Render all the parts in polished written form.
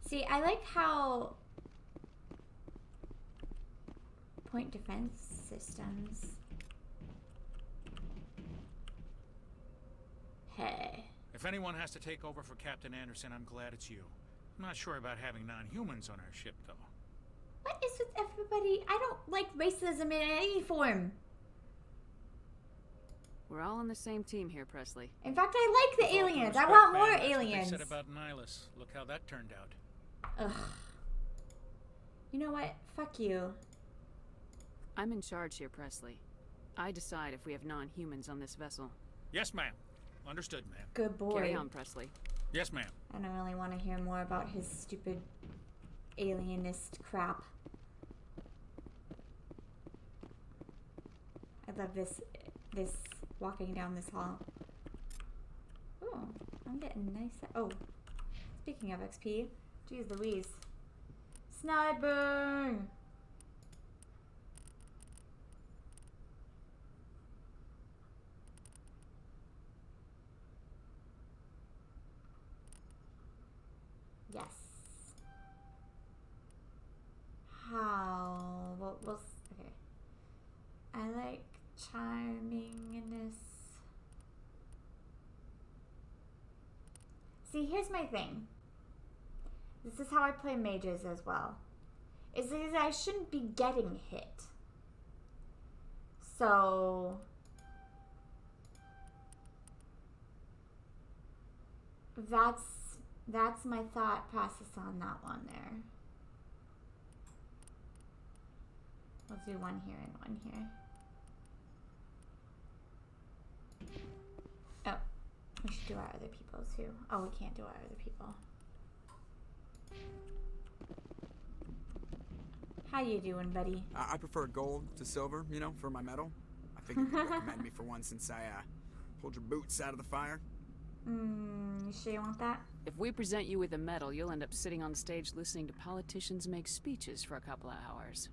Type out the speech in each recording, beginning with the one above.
See, I like how point defense systems. Hey. If anyone has to take over for Captain Anderson, I'm glad it's you. I'm not sure about having non-humans on our ship, though. What is with everybody? I don't like racism in any form. We're all on the same team here, Presley. In fact, I like the With all due aliens. I respect, want man, more that's what aliens. they said about Nihilus. Look how that turned out. Ugh. You know what? Fuck you. I'm in charge here, Presley. I decide if we have non-humans on this vessel. Yes, ma'am. Understood, ma'am. Good boy. Carry on, Presley. Yes, ma'am. I don't really want to hear more about his stupid alienist crap. I love this walking down this hall. Oh, I'm getting nice. Oh, speaking of XP, geez Louise. Sniping! Yes. How? Well, okay. I like charmingness. See, here's my thing. This is how I play mages as well. Is that I shouldn't be getting hit. So that's my thought process on that one there. We'll do one here and one here. Oh, we should do our other people too. Oh, we can't do our other people. How you doing, buddy? I prefer gold to silver, you know, for my medal. I figured you'd recommend me for one since I pulled your boots out of the fire. You sure you want that? If we present you with a medal, you'll end up sitting on stage listening to politicians make speeches for a couple of hours.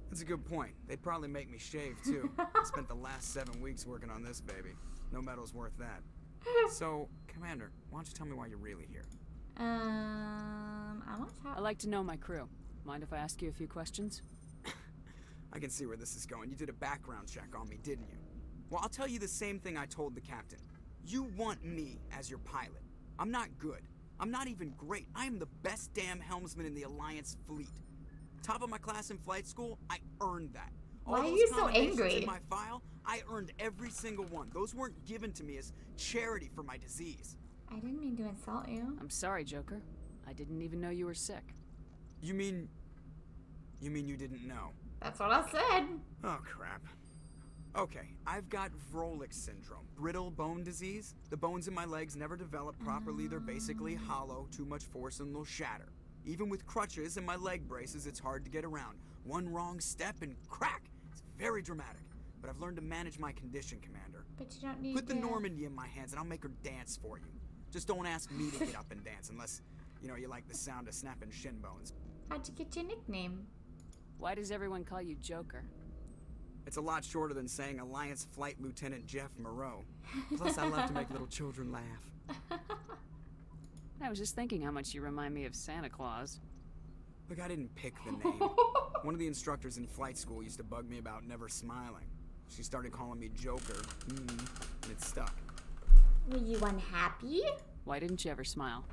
That's a good point. They'd probably make me shave, too. I spent the last 7 weeks working on this baby. No medal's worth that. So, Commander, why don't you tell me why you're really here? I want to talk. I like to know my crew. Mind if I ask you a few questions? I can see where this is going. You did a background check on me, didn't you? Well, I'll tell you the same thing I told the captain. You want me as your pilot. I'm not good. I'm not even great. I am the best damn helmsman in the Alliance fleet. Top of my class in flight school, I earned that. Why All are those you so commendations angry? in my file, I earned every single one. Those weren't given to me as charity for my disease. I didn't mean to insult you. I'm sorry, Joker. I didn't even know you were sick. You mean you didn't know? That's what I said. Oh, crap. Okay, I've got Vrolich syndrome, brittle bone disease. The bones in my legs never develop properly. They're basically hollow, too much force and they'll shatter. Even with crutches and my leg braces, it's hard to get around. One wrong step and crack. It's very dramatic. But I've learned to manage my condition, Commander. But you don't need Put the to... Normandy in my hands and I'll make her dance for you. Just don't ask me to get up and dance unless, you know, you like the sound of snapping shin bones. How'd you get your nickname? Why does everyone call you Joker? It's a lot shorter than saying Alliance Flight Lieutenant Jeff Moreau. Plus, I love to make little children laugh. I was just thinking how much you remind me of Santa Claus. Look, I didn't pick the name. One of the instructors in flight school used to bug me about never smiling. She started calling me Joker, and it stuck. Were you unhappy? Why didn't you ever smile?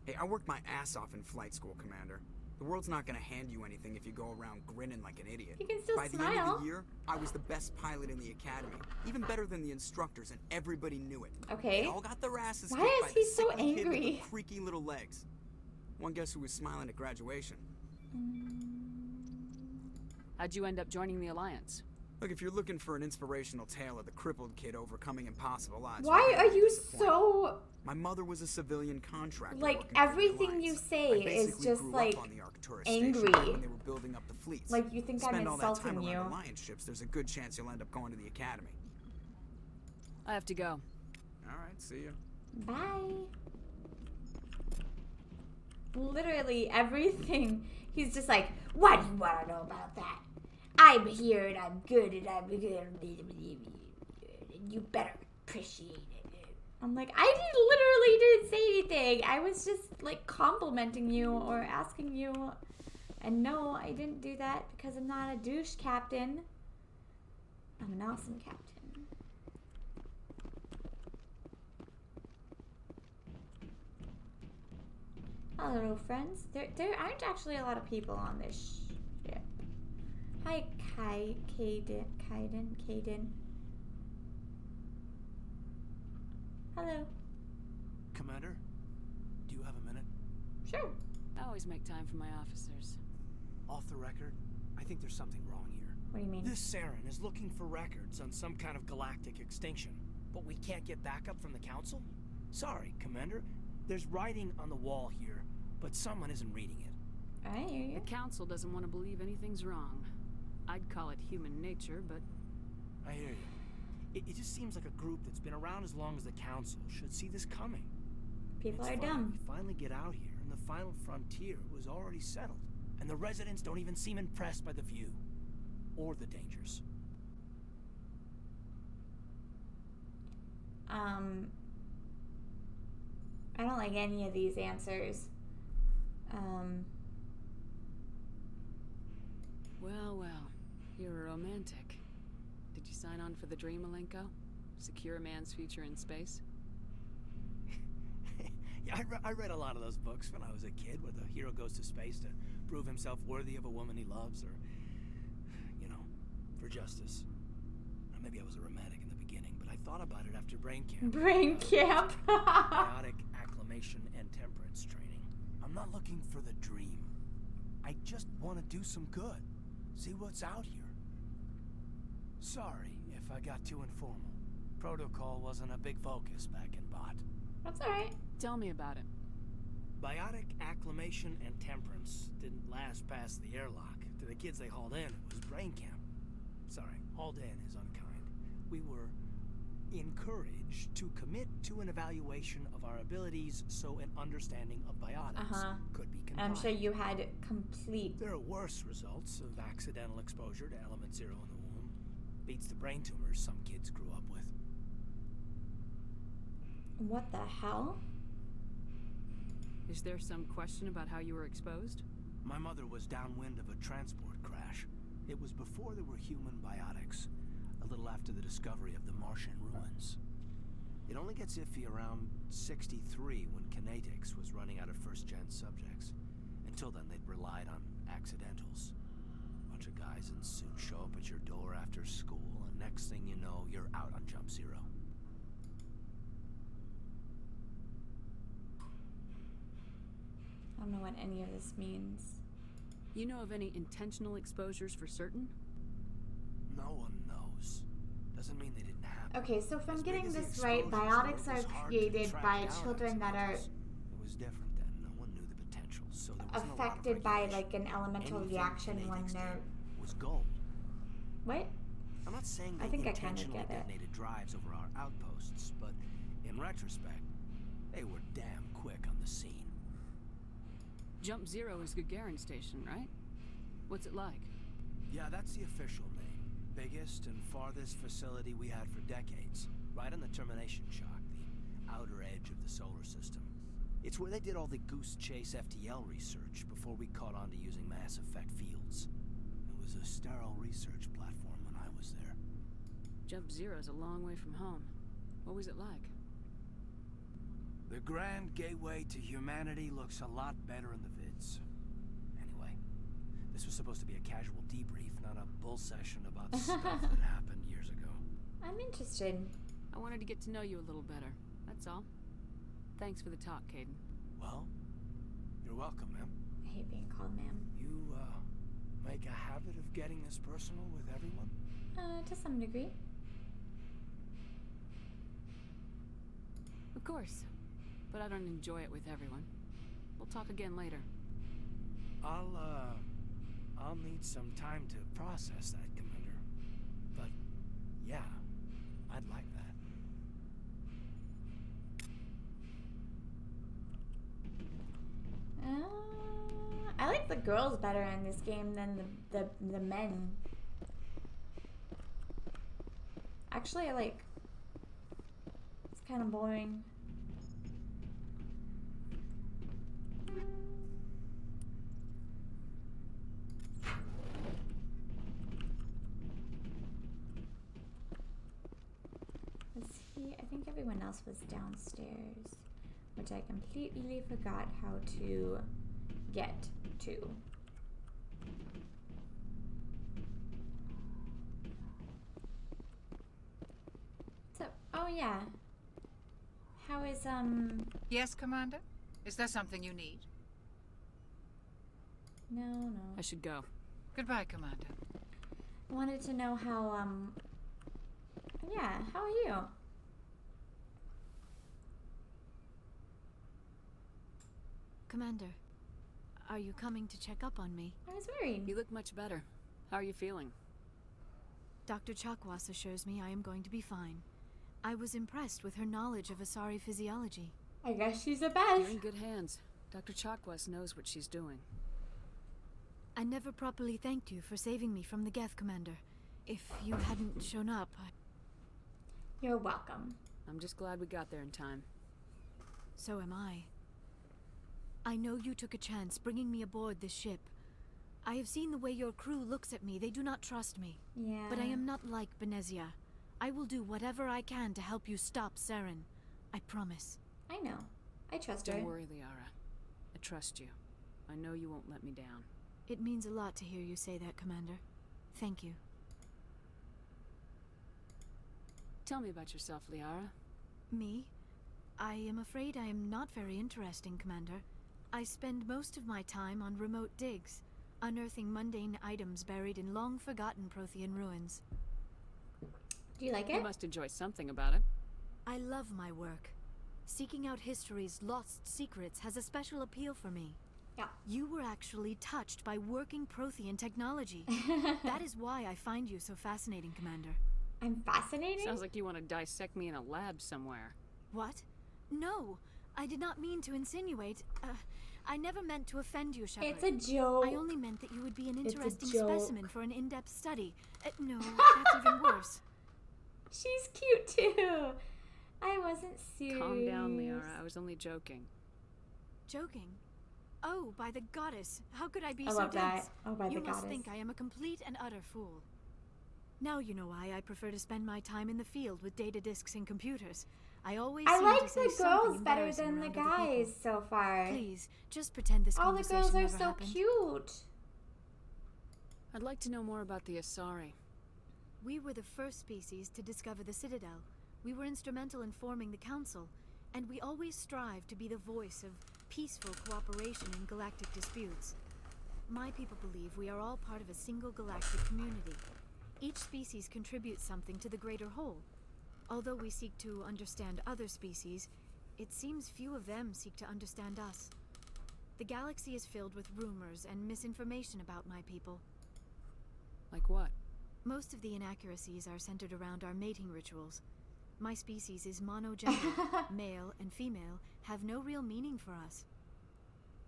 Hey, I worked my ass off in flight school, Commander. The world's not gonna hand you anything if you go around grinning like an idiot. You can still By the smile. end of the year, I was the best pilot in the academy. Even better than the instructors, and everybody knew it. Okay. They all got their asses Why kicked is by he the so sickly kid with angry? the creaky little legs. One guess who was smiling at graduation. How'd you end up joining the Alliance? Look, if you're looking for an inspirational tale of the crippled kid overcoming impossible odds... Why you're are gonna be you disappointed. so... My mother was a civilian contractor. Like, working for the everything you Alliance. say I is basically just, grew like, up on the Arcturus angry. station when they were building up the fleets. Like, you think I'm Spend all that insulting time you. around Alliance ships, there's a good chance you'll end up going to the academy. I have to go. All right, see ya. Bye. Literally everything. He's just like, what do you want to know about that? I'm here and I'm good and I'm good. You better appreciate it. I'm like, I literally didn't say anything. I was just like complimenting you or asking you. And no, I didn't do that because I'm not a douche captain. I'm an awesome captain. Hello, friends. There aren't actually a lot of people on this ship. Hi, Kaden. Hello. Commander, do you have a minute? Sure. I always make time for my officers. Off the record, I think there's something wrong here. What do you mean? This Saren is looking for records on some kind of galactic extinction, but we can't get backup from the Council? Sorry, Commander. There's writing on the wall here, but someone isn't reading it. I hear you. The Council doesn't want to believe anything's wrong. I'd call it human nature, but... I hear you. It just seems like a group that's been around as long as the Council should see this coming. People It's are funny, dumb. We finally get out here, and the final frontier was already settled. And the residents don't even seem impressed by the view. Or the dangers. I don't like any of these answers. Well, you're a romantic. Did you sign on for the dream, Malenko? Secure a man's future in space? Yeah, I read a lot of those books when I was a kid, where the hero goes to space to prove himself worthy of a woman he loves, or, you know, for justice. Or maybe I was a romantic in the beginning, but I thought about it after brain camp. Brain camp. Biotic acclimation and temperance training. I'm not looking for the dream. I just want to do some good. See what's out here. Sorry if I got too informal. Protocol wasn't a big focus back in Bot. That's alright. Tell me about it. Biotic acclimation and temperance didn't last past the airlock. To the kids they hauled in, it was brain camp. Sorry, hauled in is unkind. We were encouraged to commit to an evaluation of our abilities so an understanding of biotics could be And I'm combined. sure you had complete. There are worse results of accidental exposure to element 0 in the womb. Beats the brain tumors some kids grew up with. What the hell? Is there some question about how you were exposed? My mother was downwind of a transport crash. It was before there were human biotics, a little after the discovery of the Martian ruins. It only gets iffy around 63 when kinetics was running out of first-gen subjects. Until then, they'd relied on accidentals. Bunch of guys in suits show up at your door after school, and next thing you know, you're out on Jump Zero. I don't know what any of this means. You know of any intentional exposures for certain? No one knows. Doesn't mean they didn't happen. Okay, so if I'm As big getting as the this right, explosions biotics were, it was are hard to created track by down children that are accidentals. It was different then. No one knew the potential, so there wasn't a lot of affected by regulation. like an elemental Anything reaction when kinetics they're. did was gold. What? I'm not saying I they think I kinda intentionally get it. detonated drives over our outposts, but in retrospect, they were damn quick on the scene. Jump Zero is Gagarin Station, right? What's it like? Yeah, that's the official name. Biggest and farthest facility we had for decades. Right on the termination shock, the outer edge of the solar system. It's where they did all the Goose Chase FTL research before we caught on to using mass effect fields. It was a sterile research platform when I was there. Jump Zero's a long way from home. What was it like? The grand gateway to humanity looks a lot better in the vids. Anyway, this was supposed to be a casual debrief, not a bull session about stuff that happened years ago. I'm interested. I wanted to get to know you a little better. That's all. Thanks for the talk, Caden. Well, you're welcome, ma'am. I hate being called ma'am. You, make a habit of getting this personal with everyone? To some degree. Of course. But I don't enjoy it with everyone. We'll talk again later. I'll need some time to process that, Commander. But, yeah, I'd like that. I like the girls better in this game than the men. Actually, I like. It's kind of boring. I think everyone else was downstairs, which I completely forgot how to get to. So, oh yeah. How is, Yes, Commander? Is there something you need? No. I should go. Goodbye, Commander. I wanted to know how, yeah, how are you? Commander, are you coming to check up on me? I was worried. You look much better. How are you feeling? Dr. Chakwas assures me I am going to be fine. I was impressed with her knowledge of Asari physiology. I guess she's the You're best. in good hands. Dr. Chakwas knows what she's doing. I never properly thanked you for saving me from the Geth, Commander. If you hadn't shown up, You're welcome. I'm just glad we got there in time. So am I. I know you took a chance bringing me aboard this ship. I have seen the way your crew looks at me. They do not trust me. Yeah. But I am not like Benezia. I will do whatever I can to help you stop Saren. I promise. I know. I trust her. Don't worry, Liara. I trust you. I know you won't let me down. It means a lot to hear you say that, Commander. Thank you. Tell me about yourself, Liara. Me? I am afraid I am not very interesting, Commander. I spend most of my time on remote digs, unearthing mundane items buried in long-forgotten Prothean ruins. Do you like You it? must enjoy something about it. I love my work. Seeking out history's lost secrets has a special appeal for me. Yeah. You were actually touched by working Prothean technology. That is why I find you so fascinating, Commander. I'm fascinating? Sounds like you want to dissect me in a lab somewhere. What? No, I did not mean to insinuate. I never meant to offend you, Shepard. It's a joke. I only meant that you would be an It's a interesting joke. specimen for an in-depth study. No, that's even worse. She's cute too. I wasn't serious. Calm down, Liara. I was only joking. Joking? Oh, by the goddess. How could I be I so love that. dense? Oh, by the You must goddess. think I am a complete and utter fool. Now you know why I prefer to spend my time in the field with data disks and computers. I always I seem like to say the something girls better embarrassing than the around other people. guys so far. Please, just pretend this All the conversation girls are never so happened. cute. I'd like to know more about the Asari. We were the first species to discover the Citadel. We were instrumental in forming the Council, and we always strive to be the voice of peaceful cooperation in galactic disputes. My people believe we are all part of a single galactic community. Each species contributes something to the greater whole. Although we seek to understand other species, it seems few of them seek to understand us. The galaxy is filled with rumors and misinformation about my people. Like what? Most of the inaccuracies are centered around our mating rituals. My species is monogender. Male and female have no real meaning for us.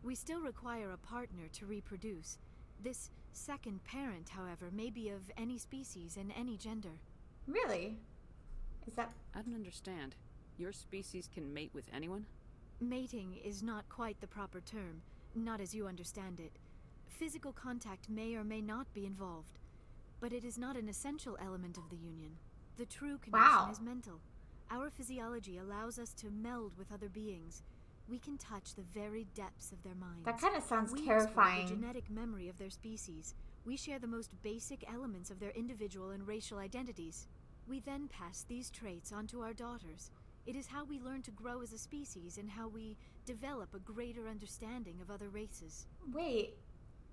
We still require a partner to reproduce. This second parent, however, may be of any species and any gender. Really? Is that... I don't understand. Your species can mate with anyone? Mating is not quite the proper term, not as you understand it. Physical contact may or may not be involved, but it is not an essential element of the union. The true connection Wow. is mental. Our physiology allows us to meld with other beings. We can touch the very depths of their minds. That kind of sounds We terrifying. explore the genetic memory of their species. We share the most basic elements of their individual and racial identities. We then pass these traits on to our daughters. It is how we learn to grow as a species and how we develop a greater understanding of other races. Wait,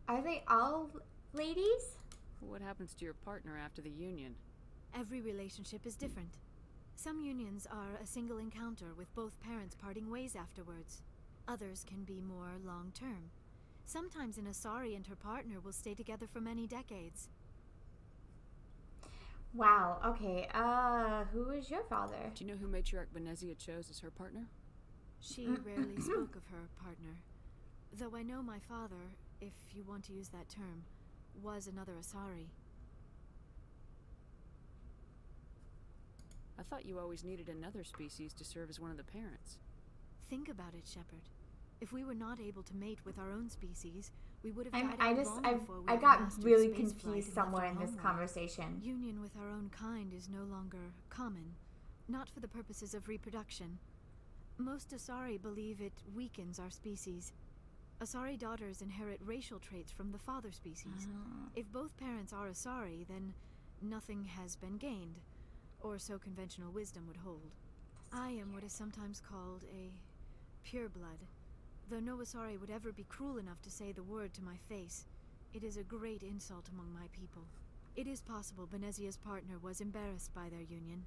are they all ladies? What happens to your partner after the union? Every relationship is different. Some unions are a single encounter with both parents parting ways afterwards. Others can be more long-term. Sometimes an Asari and her partner will stay together for many decades. Wow, okay, who is your father? Do you know who Matriarch Benezia chose as her partner? She rarely spoke of her partner. Though I know my father, if you want to use that term, was another Asari. I thought you always needed another species to serve as one of the parents. Think about it, Shepard. If we were not able to mate with our own species, we would have I died out long before we I ever got mastered really spaceflight confused and somewhere left in our this homeworld. conversation. Union with our own kind is no longer common, not for the purposes of reproduction. Most Asari believe it weakens our species. Asari daughters inherit racial traits from the father species. If both parents are Asari, then nothing has been gained, or so conventional wisdom would hold. I am what is sometimes called a pureblood. Though no Asari would ever be cruel enough to say the word to my face, it is a great insult among my people. It is possible Benezia's partner was embarrassed by their union.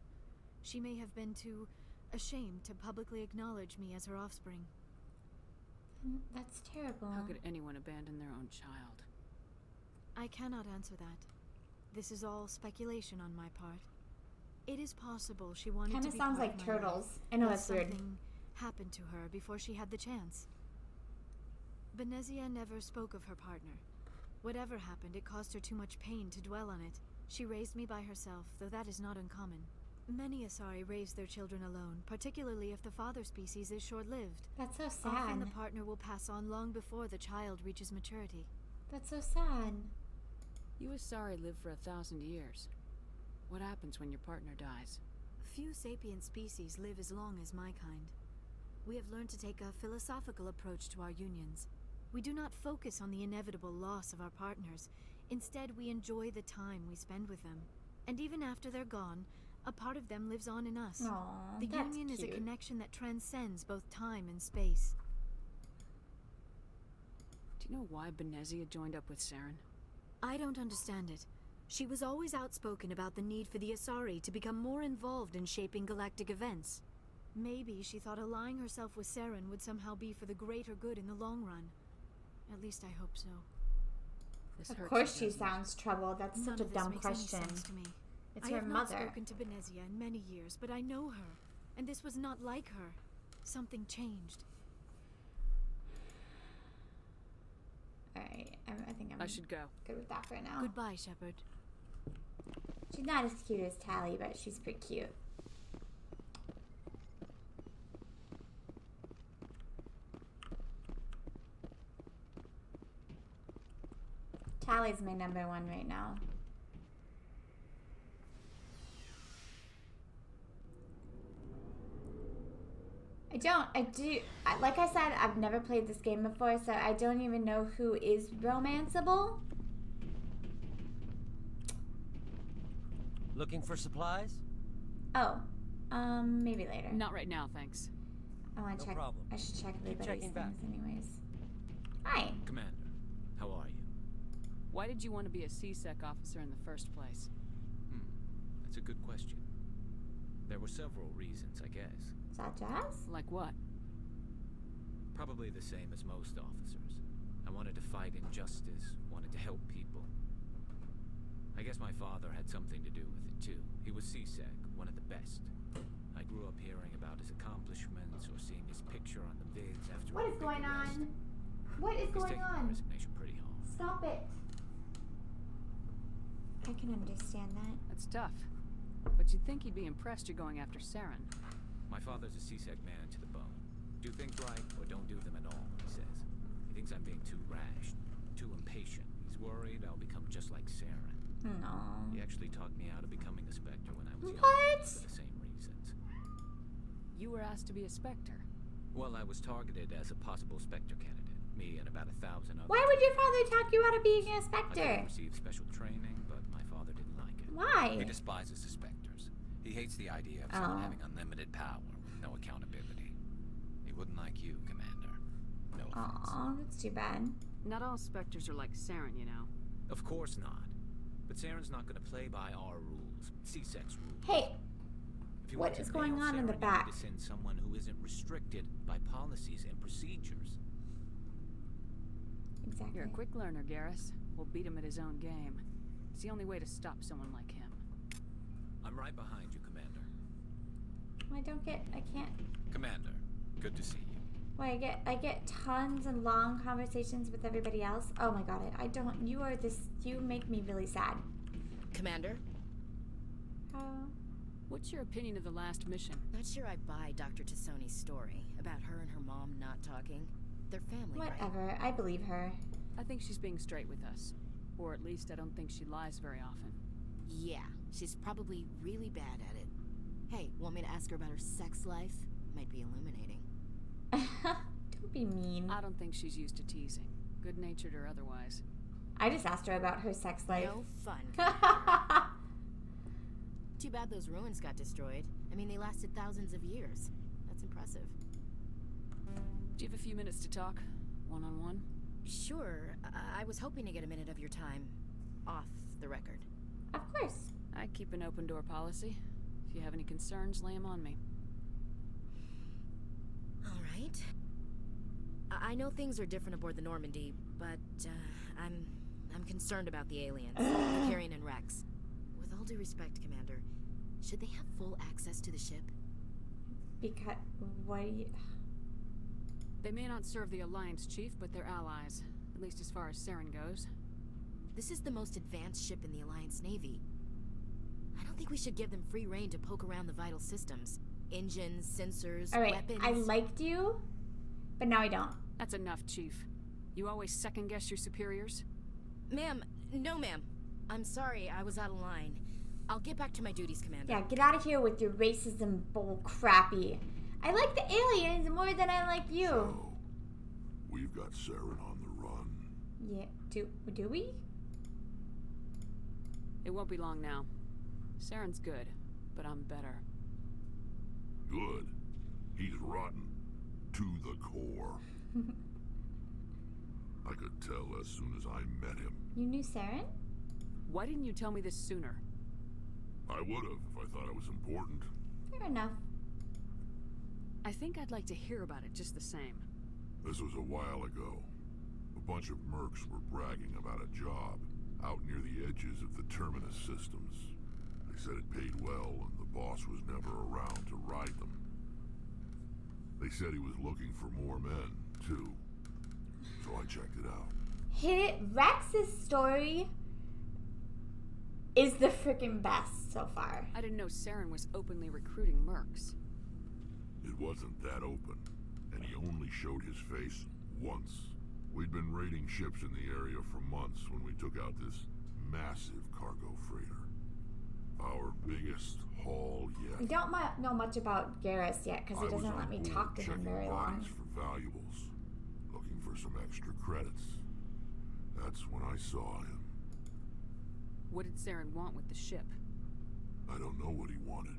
She may have been too ashamed to publicly acknowledge me as her offspring. That's terrible. How could anyone abandon their own child? I cannot answer that. This is all speculation on my part. It is possible she wanted Kind to of be sounds part like of my life, turtles. I know but that's weird. something happened to her before she had the chance. Benezia never spoke of her partner. Whatever happened, it caused her too much pain to dwell on it. She raised me by herself, though that is not uncommon. Many Asari raise their children alone, particularly if the father species is short-lived. That's so sad. Often the partner will pass on long before the child reaches maturity. That's so sad. You Asari live for 1,000 years. What happens when your partner dies? Few sapient species live as long as my kind. We have learned to take a philosophical approach to our unions. We do not focus on the inevitable loss of our partners. Instead, we enjoy the time we spend with them. And even after they're gone, a part of them lives on in us. Aww, The that's union is a cute. connection that transcends both time and space. Do you know why Benezia joined up with Saren? I don't understand it. She was always outspoken about the need for the Asari to become more involved in shaping galactic events. Maybe she thought allying herself with Saren would somehow be for the greater good in the long run. At least I hope so. This Of hurts course you, she doesn't it? sounds troubled. That's None such a of this dumb makes any question. sense to me. It's I her have not mother. spoken to Benezia in many years, but I know her, and this was not like her. Something changed. Alright, I think I'm I should go. good with that for now. Goodbye, Shepard. She's not as cute as Tally, but she's pretty cute. Tally's my number one right now. Like I said, I've never played this game before, so I don't even know who is romanceable. Looking for supplies? Oh, maybe later. Not right now, thanks. I want to No check. problem. I should check everybody's checking things back. anyways. Hi. Commander, how are you? Why did you want to be a Csec officer in the first place? That's a good question. There were several reasons, I guess. Such as? Like what? Probably the same as most officers. I wanted to fight injustice, wanted to help people. I guess my father had something to do with it too. He was Csec, one of the best. I grew up hearing about his accomplishments or seeing his picture on the vids after What a is big going arrest. on? What is He's going taking my on? resignation pretty hard. Stop it. I can understand that. That's tough. But you'd think he'd be impressed you're going after Saren. My father's a Csec man to the bone. Do things right or don't do them at all, he says. He thinks I'm being too rash, too impatient. He's worried I'll become just like Saren. No. He actually talked me out of becoming a Spectre when I was young. What? For the same reasons. You were asked to be a Spectre. Well, I was targeted as a possible Spectre candidate. Me and about 1,000 others. Why would your father talk you out of being a I Spectre? didn't receive special training, but my father didn't like it. Why? He despises the Spectres. He hates the idea of someone Oh. having unlimited power with no accountability. He wouldn't like you, Commander. No offense. Aw, that's too bad. Not all Spectres are like Saren, you know. Of course not. But Saren's not going to play by our rules. Csec's rules. Hey, If you what want to is going nail on in the Saren, you back? need to send someone who isn't restricted by policies and procedures. exactly. You're a quick learner, Garrus. We'll beat him at his own game. It's the only way to stop someone like him. I'm right behind you, Commander. I can't. Commander, good to see you. Wait, I get tons and long conversations with everybody else. Oh my god, you make me really sad. Commander? Oh. What's your opinion of the last mission? Not sure I buy Dr. Tassoni's story about her and her mom not talking. They're family, right? Whatever, I believe her. I think she's being straight with us. Or at least I don't think she lies very often. Yeah, she's probably really bad at it. Hey, want me to ask her about her sex life? Might be illuminating. Don't be mean. I don't think she's used to teasing, good-natured or otherwise. I just asked her about her sex life. No fun. Too bad those ruins got destroyed. I mean, they lasted thousands of years. That's impressive. Do you have a few minutes to talk? One-on-one? Sure. I was hoping to get a minute of your time. Off the record. Of course. I keep an open-door policy. If you have any concerns, lay them on me. All right. I know things are different aboard the Normandy, but I'm concerned about the aliens, the Carrion and Rex. With all due respect, Commander, should they have full access to the ship? Because what? They may not serve the Alliance, Chief, but they're allies. At least as far as Saren goes. This is the most advanced ship in the Alliance Navy. I don't think we should give them free rein to poke around the vital systems. Engines, sensors, All right, weapons... I liked you, but now I don't. That's enough, Chief. You always second-guess your superiors? Ma'am, no ma'am. I'm sorry, I was out of line. I'll get back to my duties, Commander. Yeah, get out of here with your racism bull crappy. I like the aliens more than I like you. So, we've got Saren on the run. Yeah, do we? It won't be long now. Saren's good, but I'm better. Good. He's rotten. To the core. I could tell as soon as I met him. You knew Saren? Why didn't you tell me this sooner? I would have if I thought it was important. Fair enough. I think I'd like to hear about it just the same. This was a while ago. A bunch of mercs were bragging about a job out near the edges of the Terminus systems. They said it paid well and the boss was never around to ride them. They said he was looking for more men, too. So I checked it out. Rex's story is the freaking best so far. I didn't know Saren was openly recruiting mercs. It wasn't that open, and he only showed his face once. We'd been raiding ships in the area for months when we took out this massive cargo freighter. Our biggest haul yet. I don't know much about Garrus yet because he doesn't let me talk to him very long. For valuables, looking for some extra credits. That's when I saw him. What did Saren want with the ship? I don't know what he wanted.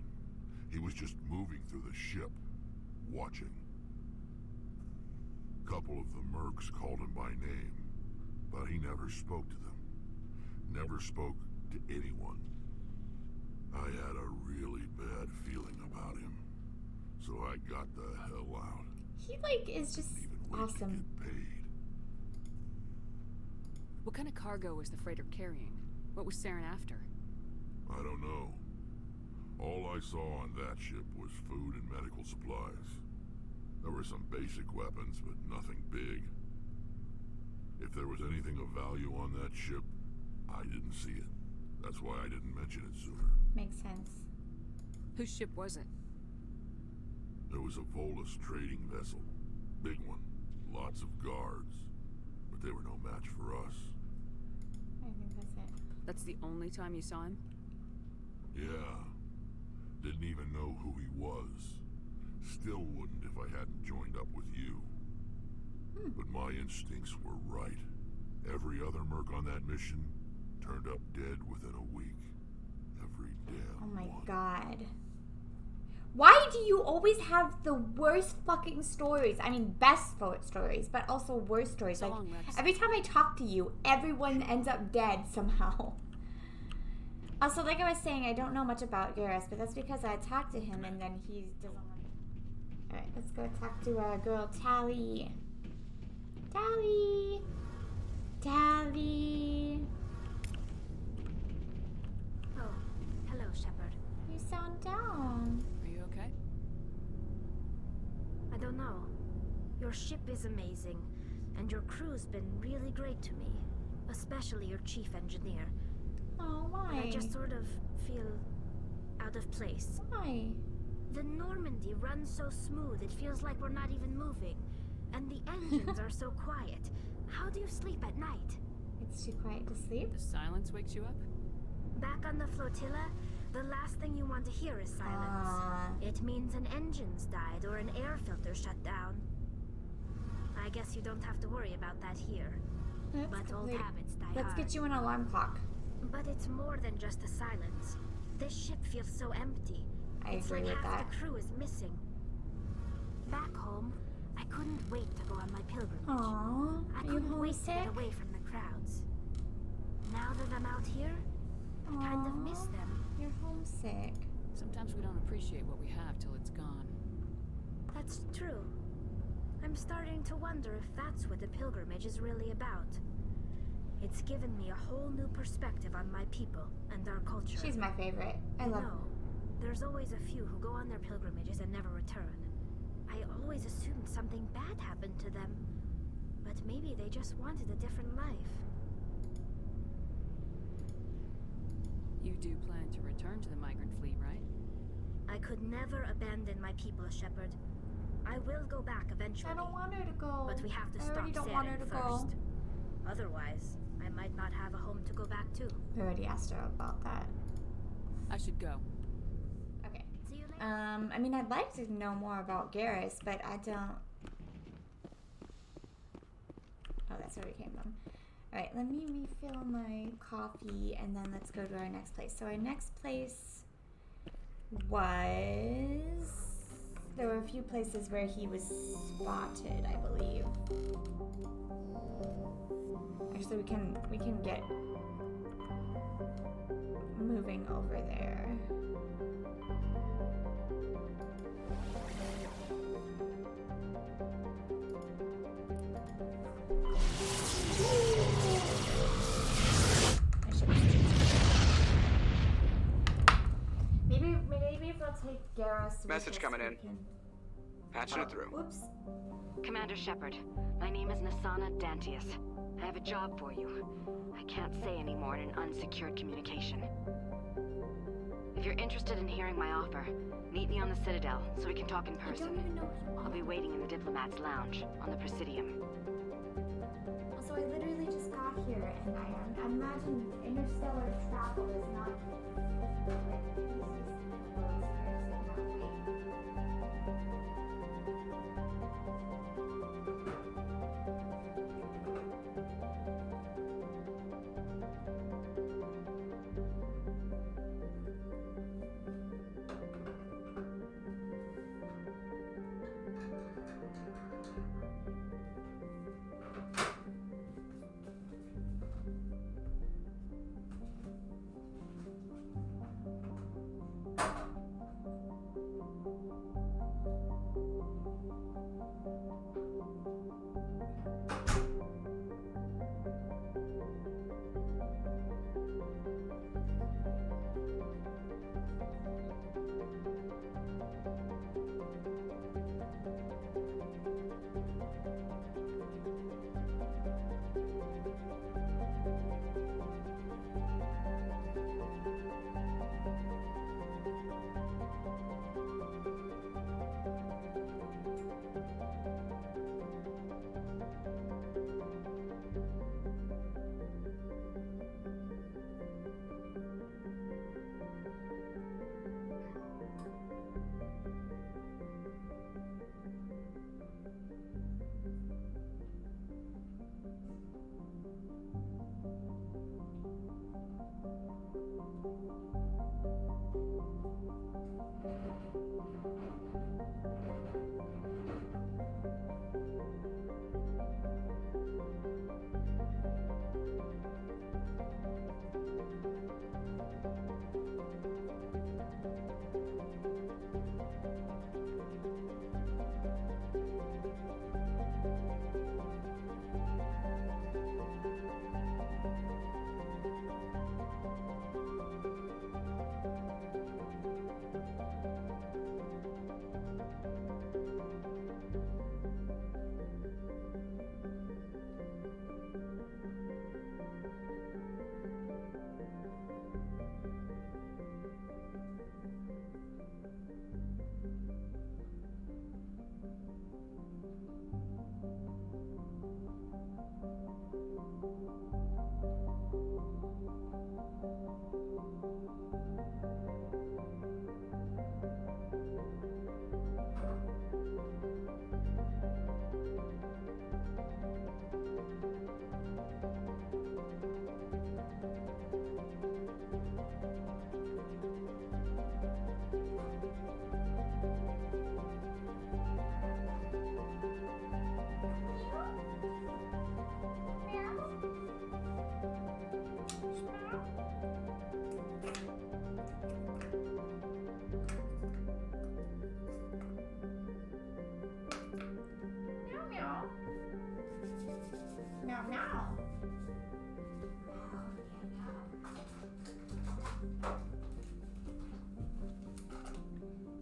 He was just moving through the ship, watching. A couple of the mercs called him by name, but he never spoke to them. Never spoke to anyone. I had a really bad feeling about him, so I got the hell out. He is just awesome. To get paid. What kind of cargo was the freighter carrying? What was Saren after? I don't know. All I saw on that ship was food and medical supplies. There were some basic weapons, but nothing big. If there was anything of value on that ship, I didn't see it. That's why I didn't mention it sooner. Makes sense. Whose ship was it? There was a Volus trading vessel. Big one. Lots of guards. But they were no match for us. I think that's it. That's the only time you saw him? Yeah. Didn't even know who he was. Still wouldn't if I hadn't joined up with you. But my instincts were right. Every other merc on that mission turned up dead within a week. Every damn Oh my one. god. Why do you always have the worst fucking stories? I mean, best stories, but also worst stories. So Like, long, Rex. every time I talk to you, everyone ends up dead somehow. Also, like I was saying, I don't know much about Garrus, but that's because I talked to him and then he doesn't want to. Alright, let's go talk to our girl, Tally. Tally! Tally! Oh, hello, Shepard. You sound down. Are you okay? I don't know. Your ship is amazing, and your crew's been really great to me. Especially your chief engineer. Oh, why? But I just sort of feel out of place. Why? The Normandy runs so smooth it feels like we're not even moving. And the engines are so quiet. How do you sleep at night? It's too quiet to sleep. The silence wakes you up? Back on the flotilla, the last thing you want to hear is silence. It means an engine's died or an air filter shut down. I guess you don't have to worry about that here. But old habits die Let's hard. get you an alarm clock. But it's more than just the silence. This ship feels so empty. I agree with half that. the crew is missing. Back home, I couldn't wait to go on my pilgrimage. Aww, I are you couldn't wait to homesick? get away from the crowds. Now that I'm out here, I kind of miss them. You're homesick. Sometimes we don't appreciate what we have till it's gone. That's true. I'm starting to wonder if that's what the pilgrimage is really about. It's given me a whole new perspective on my people and our culture. She's my favorite. I love her. There's always a few who go on their pilgrimages and never return. I always assumed something bad happened to them. But maybe they just wanted a different life. You do plan to return to the migrant fleet, right? I could never abandon my people, Shepard. I will go back eventually. I don't want her to go. But we have to I stop already don't want her Saren to first. go. Otherwise, I might not have a home to go back to. We already asked her about that. I should go. Okay. See you later. I mean, I'd like to know more about Garrus, but I don't. Oh, that's where we came from. Alright, let me refill my coffee and then let's go to our next place. So our next place was... There were a few places where he was spotted, I believe. Actually, we can get moving over there. Maybe if I'll take Garrus. Message coming in. Patching it through. Whoops. Commander Shepard, my name is Nasana Dantius. I have a job for you. I can't say any more in an unsecured communication. If you're interested in hearing my offer, meet me on the Citadel so we can talk in person. I don't even know. I'll be waiting in the Diplomat's Lounge on the Presidium. Also, I literally just got here, and I imagine interstellar travel is not like the easiest thing in the world.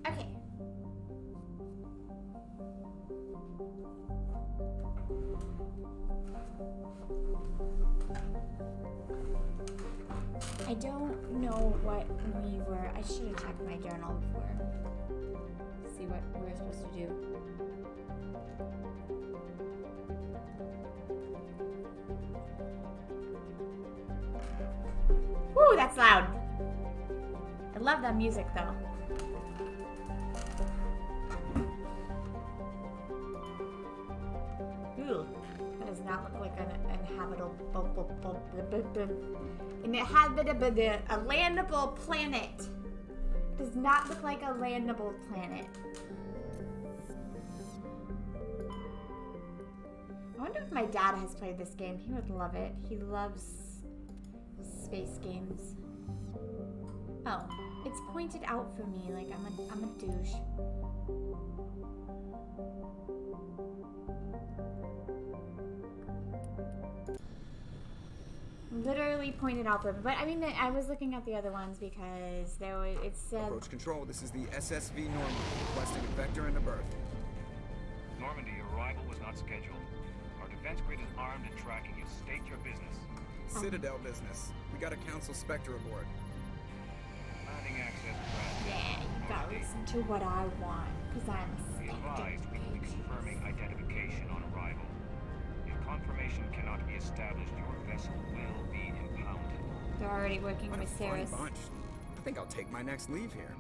Okay. I don't know what we were. I should have checked my journal before. See what we were supposed to do. Woo, that's loud. I love that music though. Ooh, that does not look like an inhabitable, a landable planet. Does not look like a landable planet. I wonder if my dad has played this game. He would love it. He loves space games. Oh, it's pointed out for me like I'm a douche. Literally pointed out for me. But I mean, I was looking at the other ones because there was, it said... Approach control, this is the SSV Normandy, requesting a vector and a berth. Normandy, your arrival was not scheduled. Our defense grid is armed and tracking you. State your business. Citadel business. We got a Council Spectre aboard. Landing access Yeah, you gotta listen to what I want, because I'm Be advised, we will be confirming identification on arrival. If confirmation cannot be established, your vessel will be impounded. They're already working with Sarah. Bunch. I think I'll take my next leave here.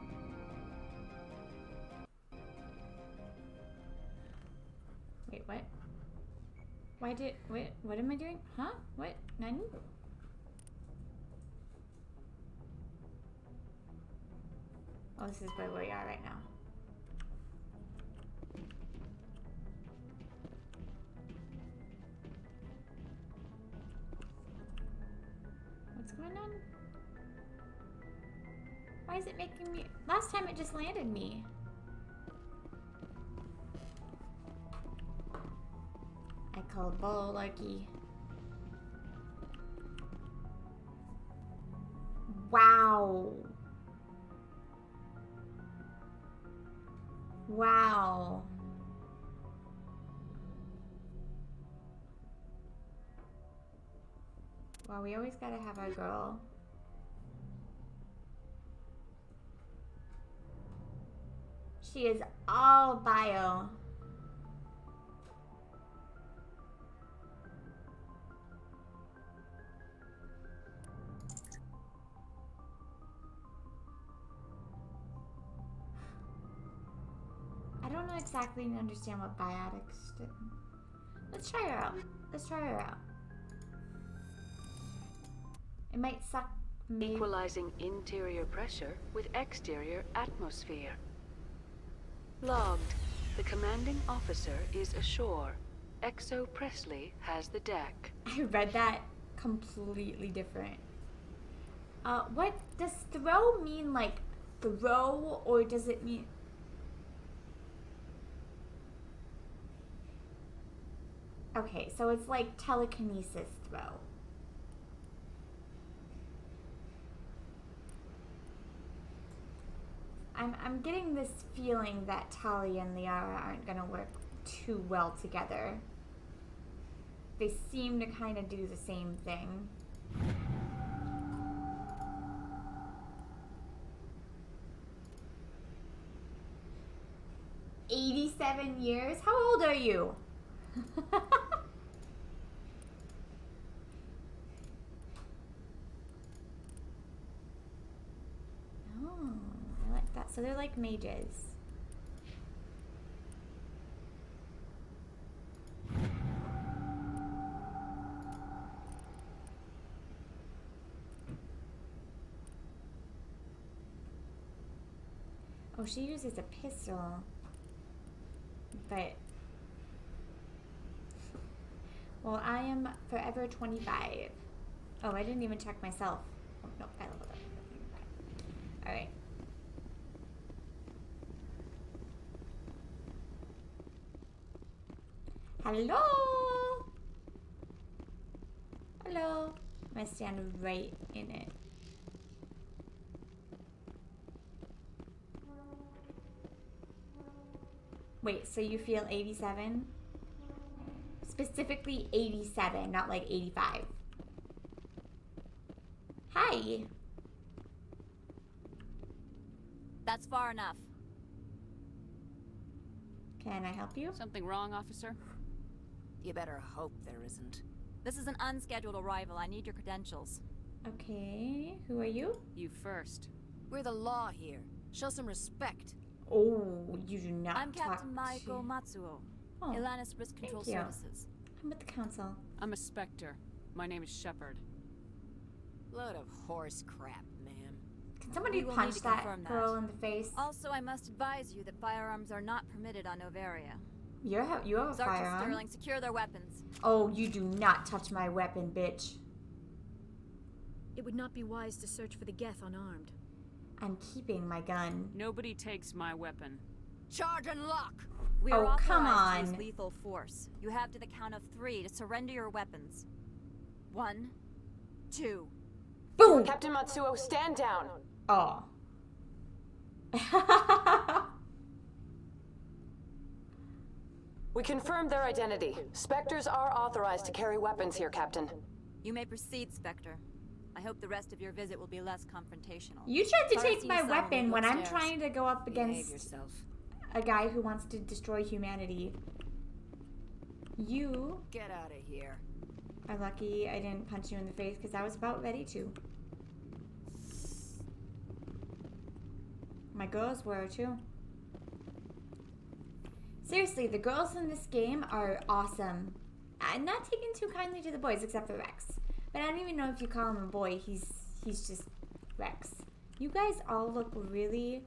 Wait, what? Why did... Wait, what am I doing? Huh? What? Nani? Oh, this is where we are right now. What's going on? Why is it making me... Last time it just landed me. I called bull, larckey. Wow. Wow. Well, we always gotta have our girl. She is all bio. I don't know exactly understand what biotics do. Let's try her out. Let's try her out. It might suck me. Equalizing interior pressure with exterior atmosphere. Logged. The commanding officer is ashore. Exo Presley has the deck. I read that completely different. What does throw mean, like throw, or does it mean... Okay, so it's like telekinesis throw. I'm getting this feeling that Talia and Liara aren't gonna work too well together. They seem to kind of do the same thing. "87 years? How old are you?" so they're like mages. Oh, she uses a pistol. But... well, I am forever 25. Oh, I didn't even check myself. Oh, no, I leveled up. Alright. Hello? Hello? I'm gonna stand right in it. Wait, so you feel 87? Specifically 87, not like 85. Hi. That's far enough. Can I help you? Something wrong, officer? You better hope there isn't. This is an unscheduled arrival. I need your credentials. Okay, who are you? You first. We're the law here. Show some respect. Oh, you do not I'm talk Captain Maiko Matsuo. Oh, Ilanis Risk Control thank you. Services. I'm with the council. I'm a Spectre. My name is Shepard. Load of horse crap, ma'am. Can somebody We will punch need to that confirm girl that. in the face? Also, I must advise you that firearms are not permitted on Novaria. You have a Sergeant firearm? Sterling, secure their weapons. Oh, you do not touch my weapon, bitch. It would not be wise to search for the Geth unarmed. I'm keeping my gun. Nobody takes my weapon. Charge and lock! We are Oh, come authorized to on. use lethal force. You have to the count of 3 to surrender your weapons. 1, 2. Boom! Captain Matsuo, stand down. Oh. We confirmed their identity. Spectres are authorized to carry weapons here, Captain. You may proceed, Spectre. I hope the rest of your visit will be less confrontational. You tried to take Darcy's my son will weapon be when I'm upstairs. trying to go up Behave against yourself. a guy who wants to destroy humanity. You Get out of here. are lucky I didn't punch you in the face because I was about ready to. My girls were too. Seriously, the girls in this game are awesome. I'm not taking too kindly to the boys except for Rex. But I don't even know if you call him a boy. He's just Rex. You guys all look really...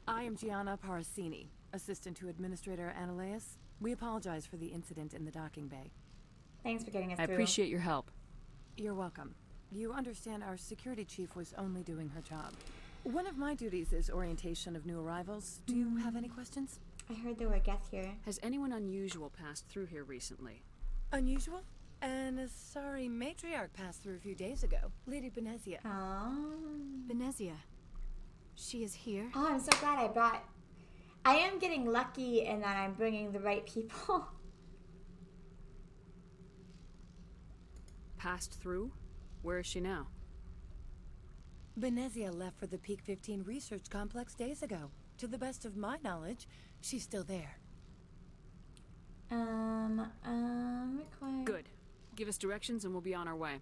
I am Gianna Parasini, assistant to Administrator Ananias. We apologize for the incident in the docking bay. Thanks for getting us I through. appreciate your help. You're welcome. You understand our security chief was only doing her job. One of my duties is orientation of new arrivals. Do you have any questions? I heard there were guests here. Has anyone unusual passed through here recently? Unusual? And a sorry matriarch passed through a few days ago. Lady Benezia. Oh. Benezia. She is here? Oh, I'm so glad I brought... I am getting lucky in that I'm bringing the right people. Passed through? Where is she now? Benezia left for the Peak 15 research complex days ago. To the best of my knowledge, she's still there. Required... Good. Give us directions and we'll be on our way.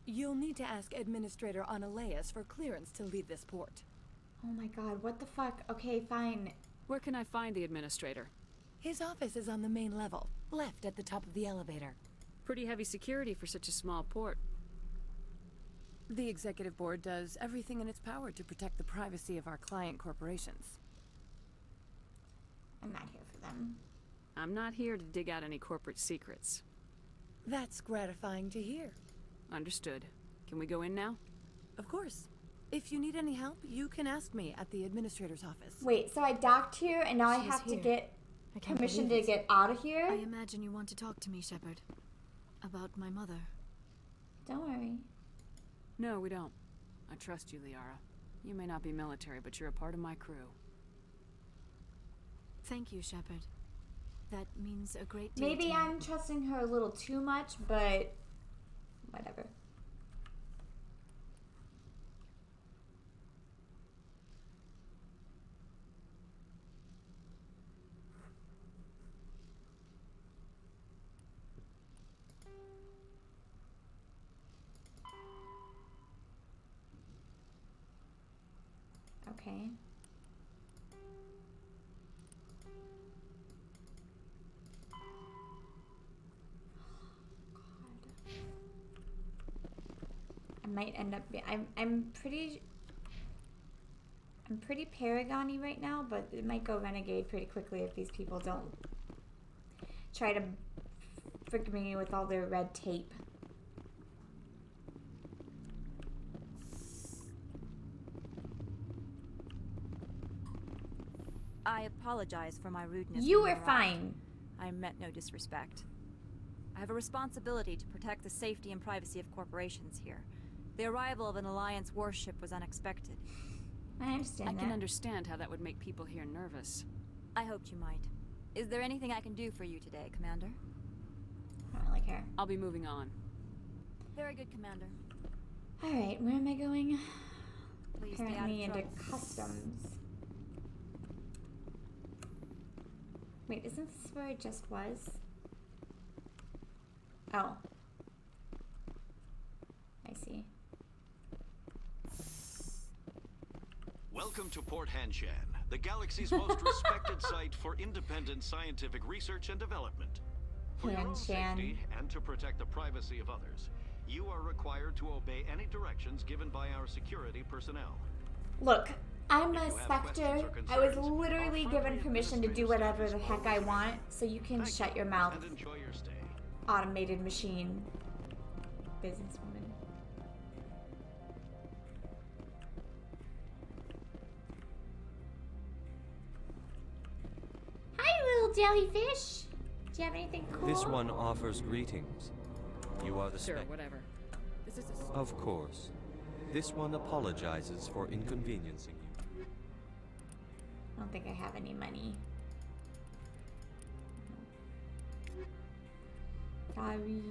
You'll need to ask Administrator Ananias for clearance to leave this port. Oh my god, what the fuck? Okay, fine. Where can I find the administrator? His office is on the main level, left at the top of the elevator. Pretty heavy security for such a small port. The executive board does everything in its power to protect the privacy of our client corporations. I'm not here for them. I'm not here to dig out any corporate secrets. That's gratifying to hear. Understood. Can we go in now? Of course. If you need any help, you can ask me at the administrator's office. Wait, so I docked here and now I She's have to here. get I can't permission to believe it. get out of here? I imagine you want to talk to me, Shepard. About my mother. Don't worry. No, we don't. I trust you, Liara. You may not be military, but you're a part of my crew. Thank you, Shepard. That means a great deal Maybe to me. I'm trusting her a little too much, but whatever. might end up being... I'm pretty Paragon-y right now, but it might go Renegade pretty quickly if these people don't try to frick me with all their red tape. I apologize for my rudeness. You when were arrived. fine. I meant no disrespect. I have a responsibility to protect the safety and privacy of corporations here. The arrival of an Alliance warship was unexpected. I understand I can understand how that would make people here nervous. I hoped you might. Is there anything I can do for you today, Commander? I don't really care. I'll be moving on. Very good, Commander. Alright, where am I going? Please stay out of Apparently into trouble. customs. Wait, isn't this where it just was? Oh. I see. Welcome to Port Hanshan, the galaxy's most respected site for independent scientific research and development. For your own safety and to protect the privacy of others, you are required to obey any directions given by our security personnel. Look, I'm a Spectre. I was literally given permission to do whatever the heck I want, so you can shut your mouth. And enjoy your stay. Automated machine. Businesswoman. Hi, little jellyfish. Do you have anything cool? This one offers greetings. You are the Sure, Spectre. whatever. This is a... Of course. This one apologizes for inconveniencing you. I don't think I have any money. Sorry.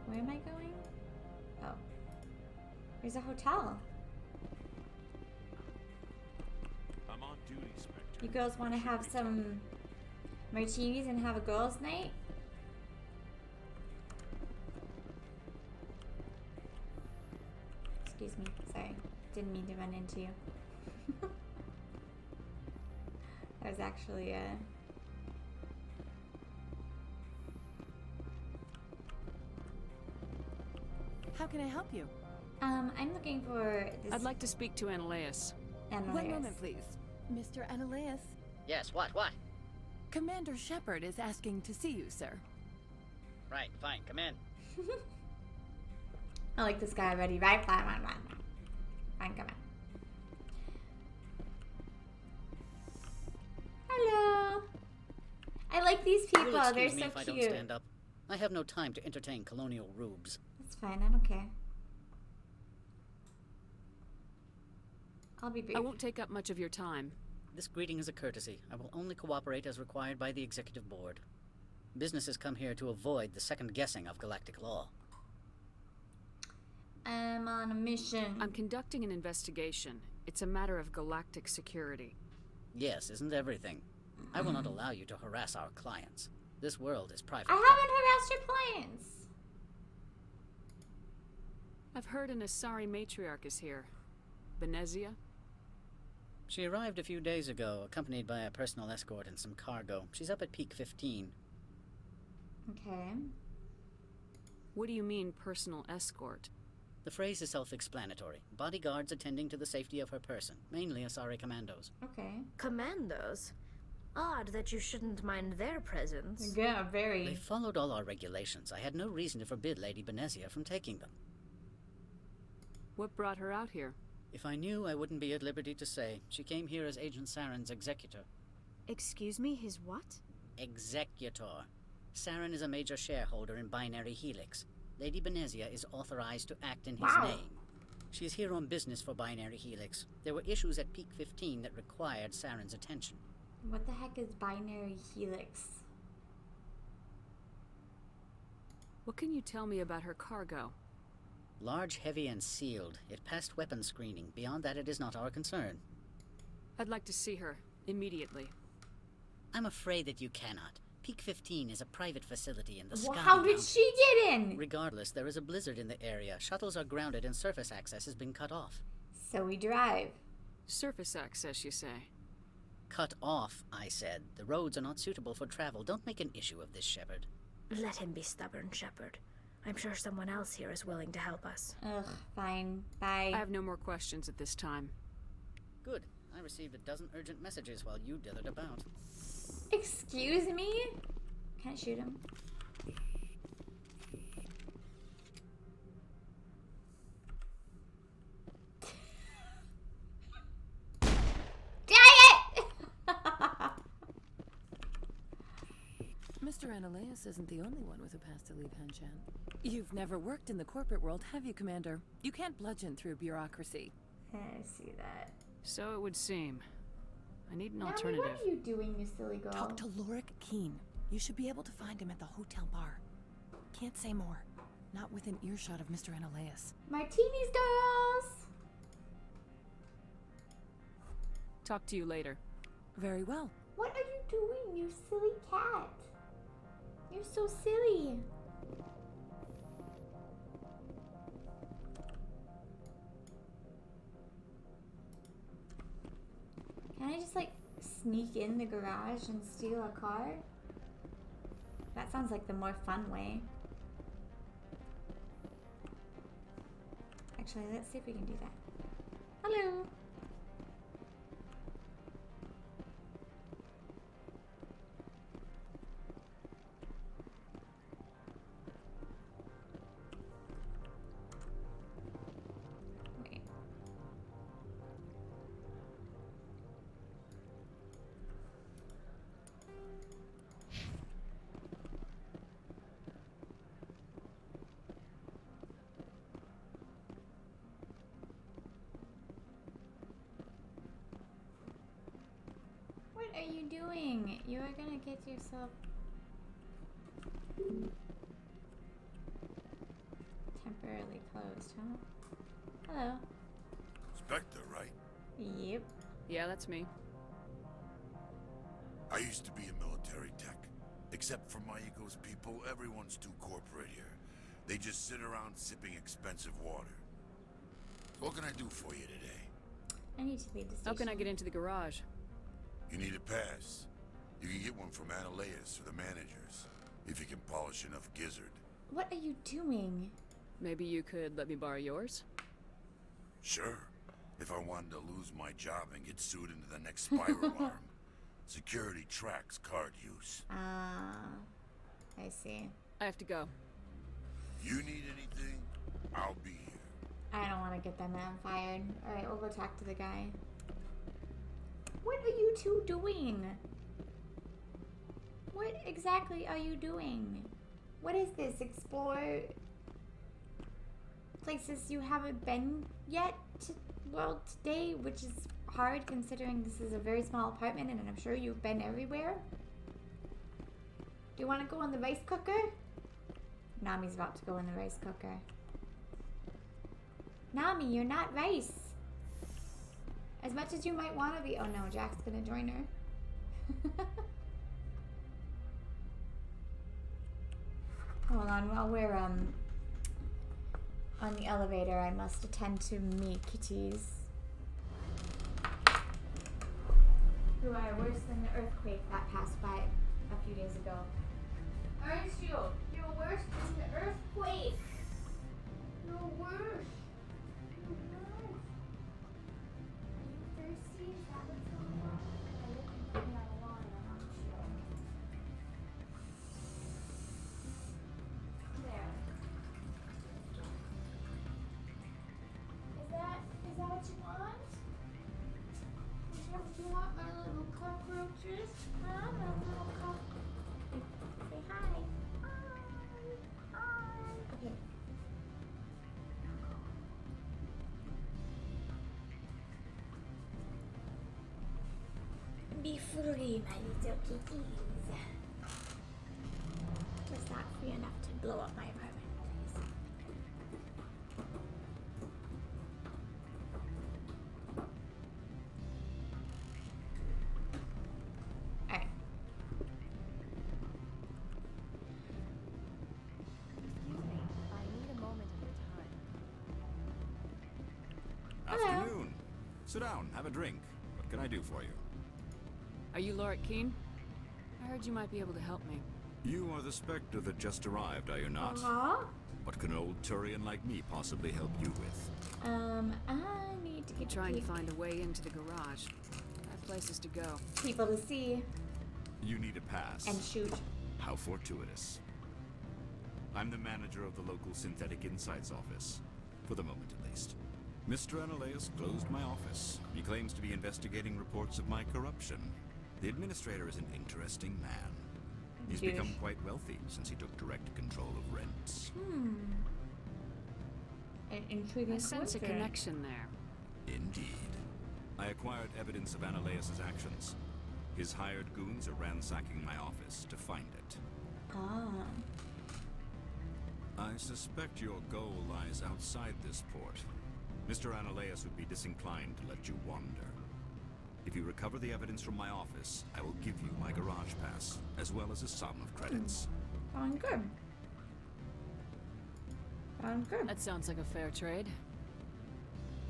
Where am I going? Oh. There's a hotel. I'm on duty, Spectre. You girls want to have some martinis and have a girls' night? Excuse me. Sorry. Didn't mean to run into you. That was actually a... How can I help you? I'm looking for this... I'd like to speak to Ananias. One moment, please. Mr. Ananias. Yes, what? Commander Shepard is asking to see you, sir. Right, fine, come in. I like this guy already, right? Fine, come on. Hello. I like these people. You'll They're excuse me so if I cute. don't stand up. I have no time to entertain colonial rubes. That's fine. I don't care. I'll be brief. I won't take up much of your time. This greeting is a courtesy. I will only cooperate as required by the Executive Board. Businesses come here to avoid the second guessing of galactic law. I'm on a mission. I'm conducting an investigation. It's a matter of galactic security. Yes, isn't everything? I will not allow you to harass our clients. This world is private. I haven't harassed your clients. I've heard an Asari matriarch is here. Benezia? She arrived a few days ago, accompanied by a personal escort and some cargo. She's up at Peak 15. Okay. What do you mean, personal escort? The phrase is self-explanatory. Bodyguards attending to the safety of her person, mainly Asari commandos. Okay. Commandos? Odd that you shouldn't mind their presence. Yeah, very. They followed all our regulations. I had no reason to forbid Lady Benezia from taking them. What brought her out here? If I knew, I wouldn't be at liberty to say. She came here as Agent Saren's executor. Excuse me, his what? Executor. Saren is a major shareholder in Binary Helix. Lady Benezia is authorized to act in his name. She is here on business for Binary Helix. There were issues at Peak 15 that required Saren's attention. What the heck is Binary Helix? What can you tell me about her cargo? Large, heavy, and sealed. It passed weapons screening. Beyond that, it is not our concern. I'd like to see her, immediately. I'm afraid that you cannot. Peak 15 is a private facility in the sky. How did she get in? Regardless, there is a blizzard in the area. Shuttles are grounded and surface access has been cut off. So we drive. Surface access, you say? Cut off, I said. The roads are not suitable for travel. Don't make an issue of this, Shepard. Let him be stubborn, Shepard. I'm sure someone else here is willing to help us. Ugh, fine. Bye. I have no more questions at this time. Good. I received a dozen urgent messages while you dithered about. Excuse me? Can't shoot him. Mr. Ananias isn't the only one with a past to leave Hanshan. You've never worked in the corporate world, have you, Commander? You can't bludgeon through bureaucracy. I see that. So it would seem. I need an Nami, alternative. what are you doing, you silly girl? Talk to Larck Keen. You should be able to find him at the hotel bar. Can't say more. Not within earshot of Mr. Ananias. Martinis, girls! Talk to you later. Very well. What are you doing, you silly cat? You're so silly. Can I just like sneak in the garage and steal a car? That sounds like the more fun way. Actually, let's see if we can do that. Hello. What are you doing? You are gonna get yourself temporarily closed, huh? Hello. Spectre, right? Yep. Yeah, that's me. I used to be a military tech. Except for my ego's people, everyone's too corporate here. They just sit around sipping expensive water. What can I do for you today? I need to leave the station. How can I get into the garage? You need a pass. You can get one from Ananias or the managers, if you can polish enough gizzard. What are you doing? Maybe you could let me borrow yours? Sure. If I wanted to lose my job and get sued into the next spiral arm. Security tracks card use. I see. I have to go. You need anything, I'll be here. I don't want to get that man fired. Alright, we'll go talk to the guy. What are you two doing? What exactly are you doing? What is this? Explore places you haven't been yet? Well, today, which is hard considering this is a very small apartment and I'm sure you've been everywhere. Do you want to go in the rice cooker? Nami's about to go in the rice cooker. Nami, you're not rice. As much as you might want to be. Oh no, Jack's gonna join her. Hold on, while we're on the elevator, I must attend to me kitties. Who are worse than the earthquake that passed by a few days ago. Aren't you? You're worse than the earthquake. You're worse. You're worse. Are you thirsty? Is that what's going on? I look completely out of line, aren't you? There. Is that what you want? Do you want my little cockroaches? Huh? My little cockroaches. Say hi. Hi. Okay. Be free, my little kitties. Just not free enough to blow up my apartment, please. Alright. Excuse me, I need a moment of your time. Afternoon. Sit down, have a drink. What can I do for you? Are you Larck Keen? I heard you might be able to help me. You are the Spectre that just arrived, are you not? What can an old Turian like me possibly help you with? I need to get trying to find a way into the garage. I have places to go. people to see You need a pass. and shoot. How fortuitous. I'm the manager of the local Synthetic Insights office. For the moment, at least. Mr. Analaeus closed my office. He claims to be investigating reports of my corruption. The administrator is an interesting man. He's Douche. become quite wealthy since he took direct control of rents. An intriguing I sense a coincidence. connection there. Indeed. I acquired evidence of Analaeus' actions. His hired goons are ransacking my office to find it. I suspect your goal lies outside this port. Mr. Analaeus would be disinclined to let you wander. If you recover the evidence from my office, I will give you my garage pass, as well as a sum of credits. Sounds good. Sounds good. That sounds like a fair trade.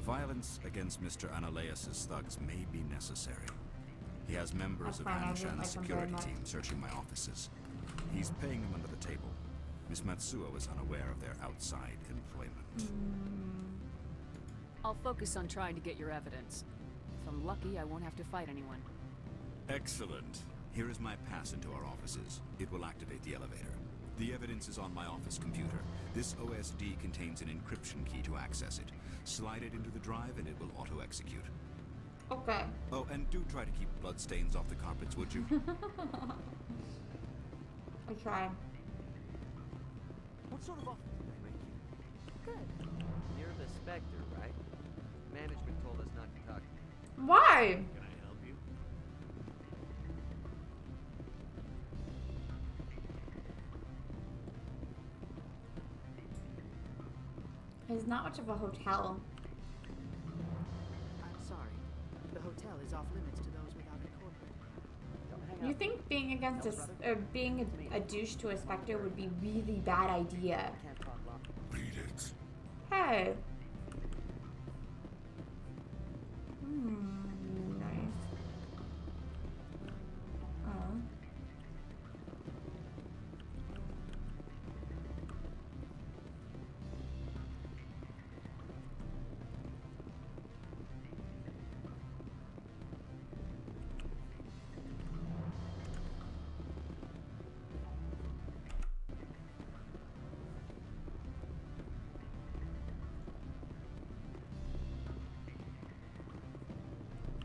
Violence against Mr. Analaeus' thugs may be necessary. He has members That's of fine, I didn't Anshan's like them security very much. team searching my offices. He's paying them under the table. Miss Matsuo is unaware of their outside employment. I'll focus on trying to get your evidence. If I'm lucky, I won't have to fight anyone. Excellent. Here is my pass into our offices. It will activate the elevator. The evidence is on my office computer. This OSD contains an encryption key to access it. Slide it into the drive and it will auto-execute. Okay. Oh, and do try to keep bloodstains off the carpets, would you? I try. What sort of offer did they make you? Good. You're the Spectre, right? Management told us not to talk. Why? Can I help you? It's not much of a hotel. I'm sorry. The hotel is off limits to those without a corporate. Don't hang You up. think being against Else, a, brother? or being a douche to a Spectre would be really bad idea? Can't talk long. Beat it. Hey. Nice.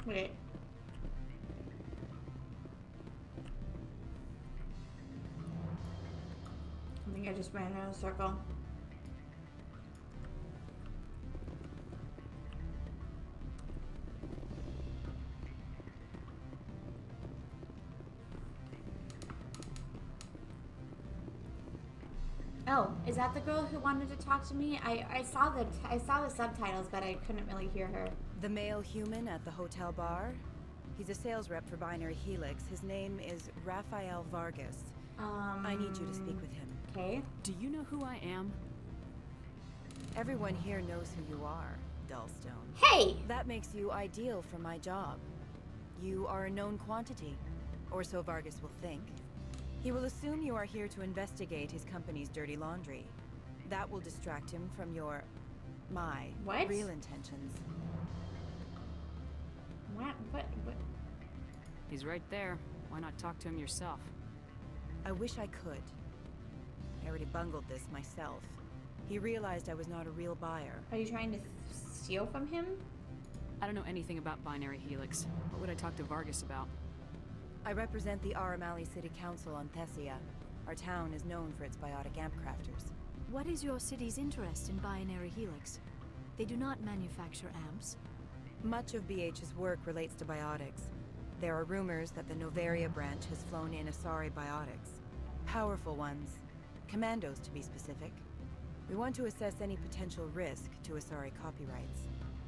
Wait. I think I just ran in a circle. Oh, is that the girl who wanted to talk to me? I saw the subtitles, but I couldn't really hear her. The male human at the hotel bar? He's a sales rep for Binary Helix. His name is Rafael Vargas. I need you to speak with him. Okay. Do you know who I am? Everyone here knows who you are, Dullstone. Hey! That makes you ideal for my job. You are a known quantity, or so Vargas will think. He will assume you are here to investigate his company's dirty laundry. That will distract him from my What? real intentions. What? He's right there. Why not talk to him yourself? I wish I could. I already bungled this myself. He realized I was not a real buyer. Are you trying to steal from him? I don't know anything about Binary Helix. What would I talk to Vargas about? I represent the Arghabalarag City Council on Thesia. Our town is known for its biotic amp crafters. What is your city's interest in Binary Helix? They do not manufacture amps. Much of BH's work relates to biotics. There are rumors that the Novaria branch has flown in Asari biotics. Powerful ones. Commandos, to be specific. We want to assess any potential risk to Asari copyrights.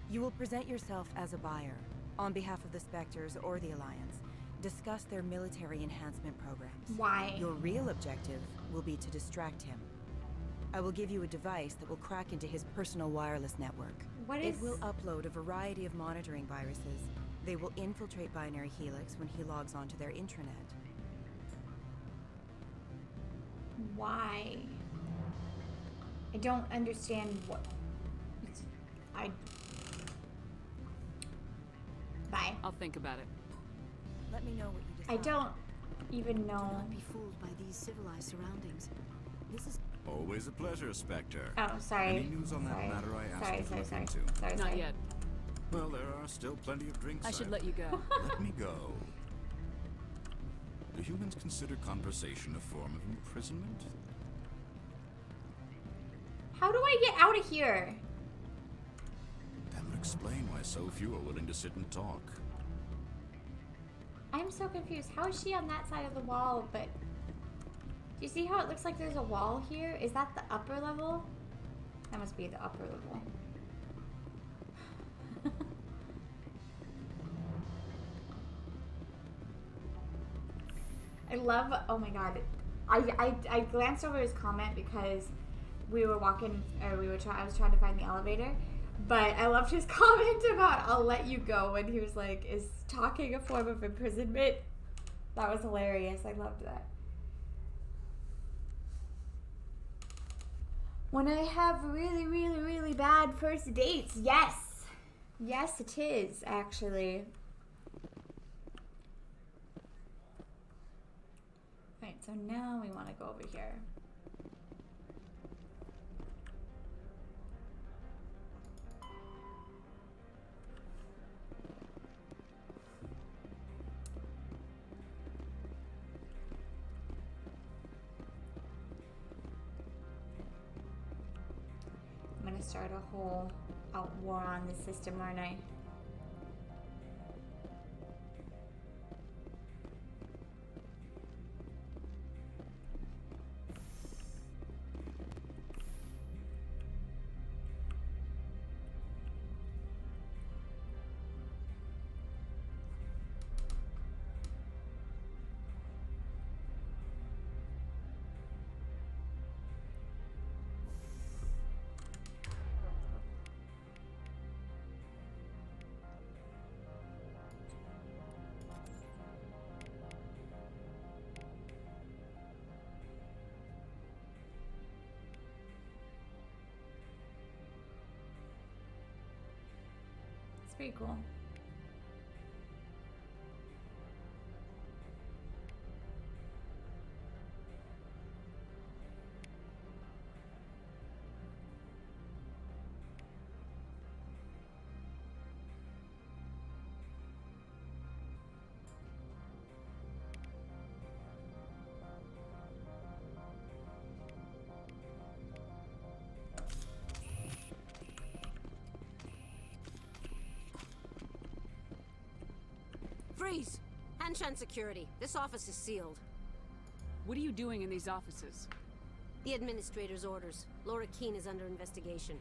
You will present yourself as a buyer, on behalf of the Spectres or the Alliance. Discuss their military enhancement programs. Why? Your real objective will be to distract him. I will give you a device that will crack into his personal wireless network. It will upload a variety of monitoring viruses. They will infiltrate Binary Helix when he logs onto their intranet. Why? I don't understand what... Bye. I'll think about it. Let me know what you decide. I don't even know. Do not be fooled by these civilized surroundings. This is Always a pleasure, Spectre. Oh, sorry. Any news on that matter I asked you to look into? Not yet. Well, there are still plenty of drinks. I should let you go. Let me go. Do humans consider conversation a form of imprisonment? How do I get out of here? That would explain why so few are willing to sit and talk. I'm so confused. How is she on that side of the wall, but... Do you see how it looks like there's a wall here? Is that the upper level? That must be the upper level. I love, oh my god. I glanced over his comment because we were walking, or I was trying to find the elevator. But I loved his comment about I'll let you go when he was like, is talking a form of imprisonment? That was hilarious. I loved that. When I have really, really, really bad first dates, yes. Yes, it is, actually. Right, so now we want to go over here. I'm gonna start a whole war on the system, aren't I? Pretty cool. Freeze! Hanshan security. This office is sealed. What are you doing in these offices? The administrator's orders. Laura Keene is under investigation.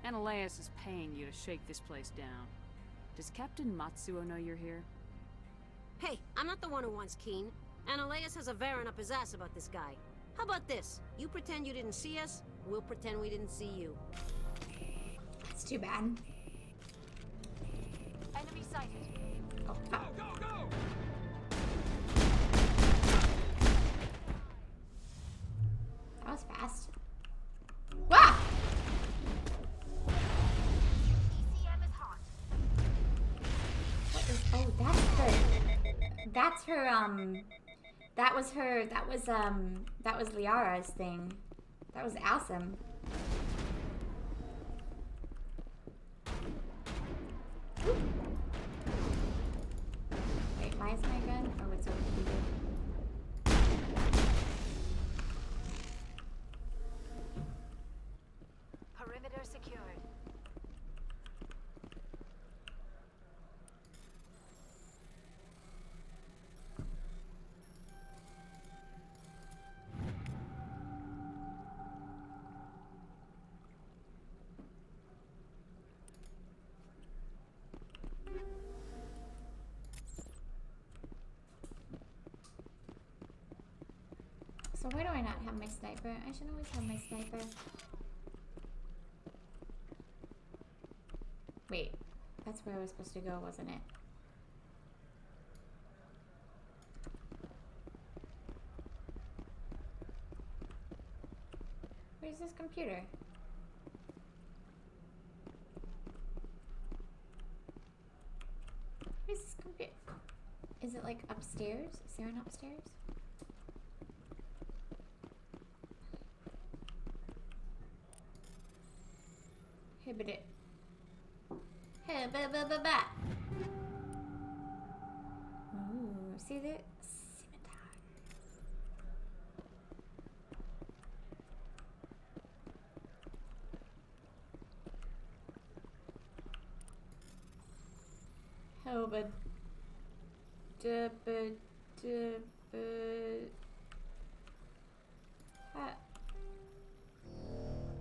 Analeus is paying you to shake this place down. Does Captain Matsuo know you're here? Hey, I'm not the one who wants Keene. Analeus has a Varen up his ass about this guy. How about this? You pretend you didn't see us, we'll pretend we didn't see you. It's too bad. Enemy sighted. Oh, go, go, go! That was fast. Wow! ECM is hot. What is, oh, that's her, that was Liara's thing. That was awesome. Ooh. Wait, why is my gun? Oh, it's overheated. Perimeter secured. So why do I not have my sniper? I should always have my sniper. Wait, that's where I was supposed to go, wasn't it? Where's this computer? Where's this computer? Is it like upstairs? Is Saren upstairs? Hey, but it. Hey, ba. Ooh, see that? Oh, but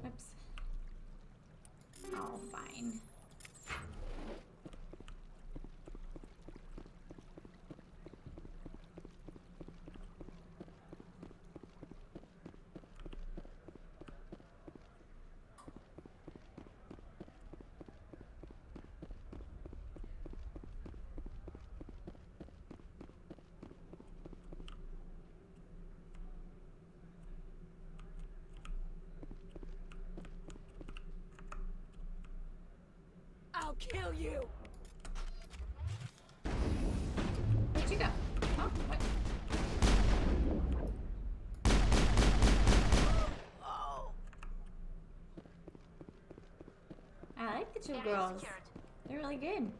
oops. Oh, fine. I'll kill you! Where'd you go? Oh, what? Oh. I like the two girls. They're really good.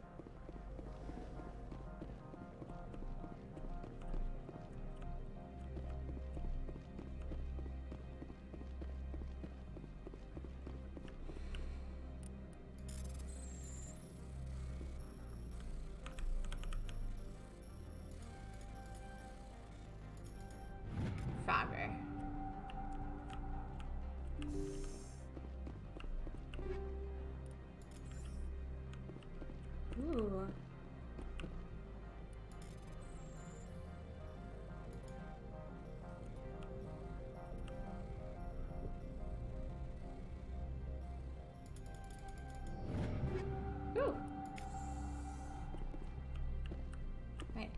Frogger. Ooh. Ooh. Right.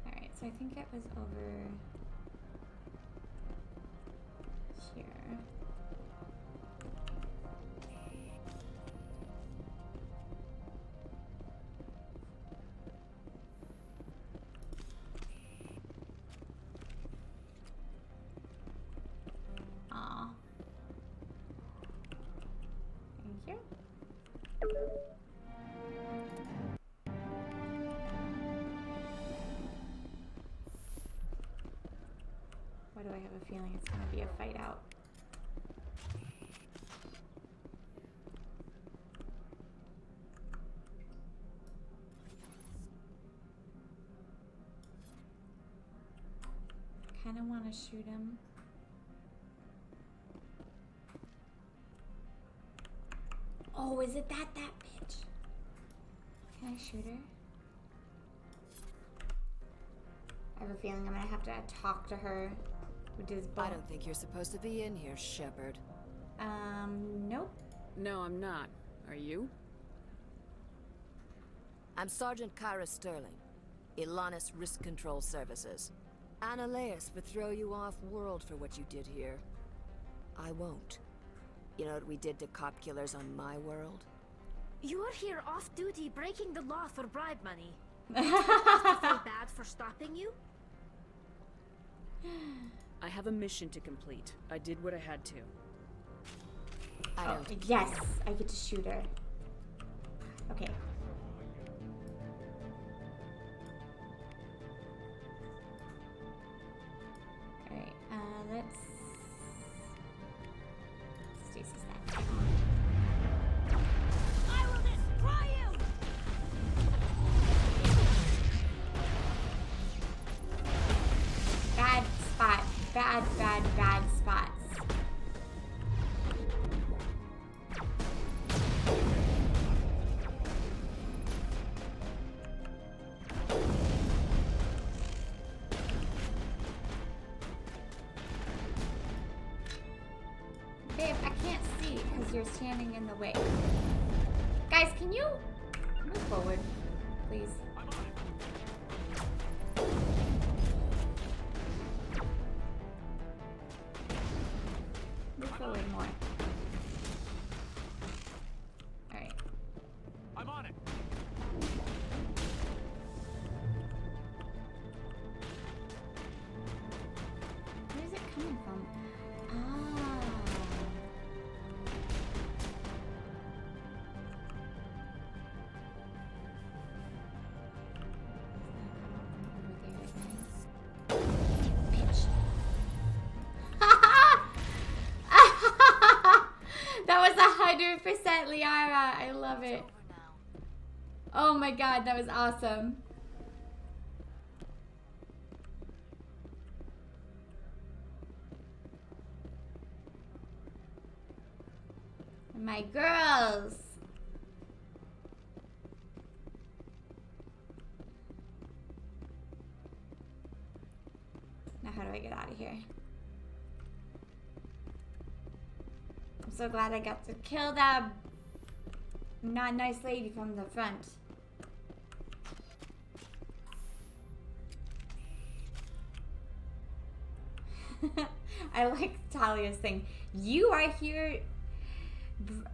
Alright, so I think it was over here. Aw. Thank you. Why do I have a feeling it's gonna be a fight out? I kinda wanna shoot him. Oh, is it that bitch? Can I shoot her? I have a feeling I'm gonna have to talk to her with his bow. I don't think you're supposed to be in here, Shepard. Nope. No, I'm not. Are you? I'm Sergeant Kyra Sterling, Ilanis Risk Control Services. Analeas would throw you off-world for what you did here. I won't. You know what we did to cop killers on my world? You're here off-duty breaking the law for bribe money. Do you feel bad for stopping you? I have a mission to complete. I did what I had to. I don't. Yes, I get to shoot her. Okay. Alright, let's stasis that. I will destroy you! Bad spot. Bad spots. Babe, I can't see because you're standing in the way. God Guys, can you move forward, please? Move forward more. Alright. I'm on it. Where's it coming from? That was 100% Liara. I love it. Oh my god, that was awesome. My girls. Now how do I get out of here? I'm so glad I got to kill that not nice lady from the front. I like Talia's thing. You are here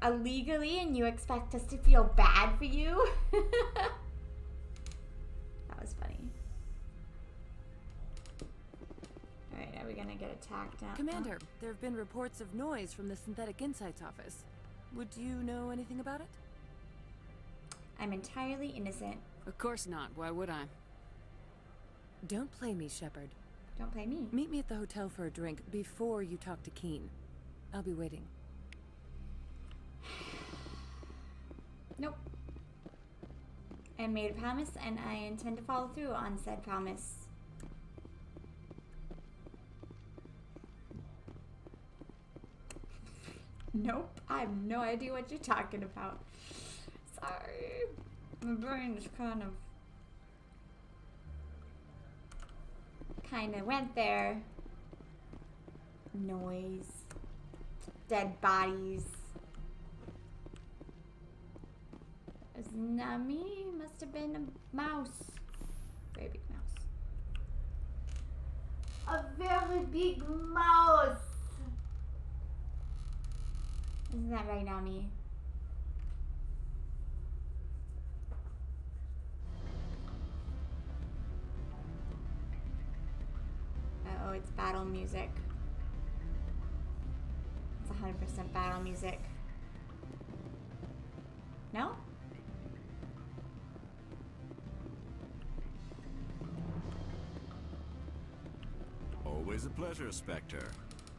illegally and you expect us to feel bad for you? That was funny. Alright, are we gonna get attacked now? Commander, there have been reports of noise from the Synthetic Insights office. Would you know anything about it? I'm entirely innocent. Of course not. Why would I? Don't play me, Shepard. Don't play me. Meet me at the hotel for a drink before you talk to Keen. I'll be waiting. Nope. I made a promise and I intend to follow through on said promise. Nope. I have no idea what you're talking about. Sorry. My brain is kind of went there. Noise. Dead bodies. It's not me. Must have been a mouse. Very big mouse. A very big mouse. Isn't that right, Nami? Uh-oh, it's battle music. It's 100% battle music. No? Always a pleasure, Spectre.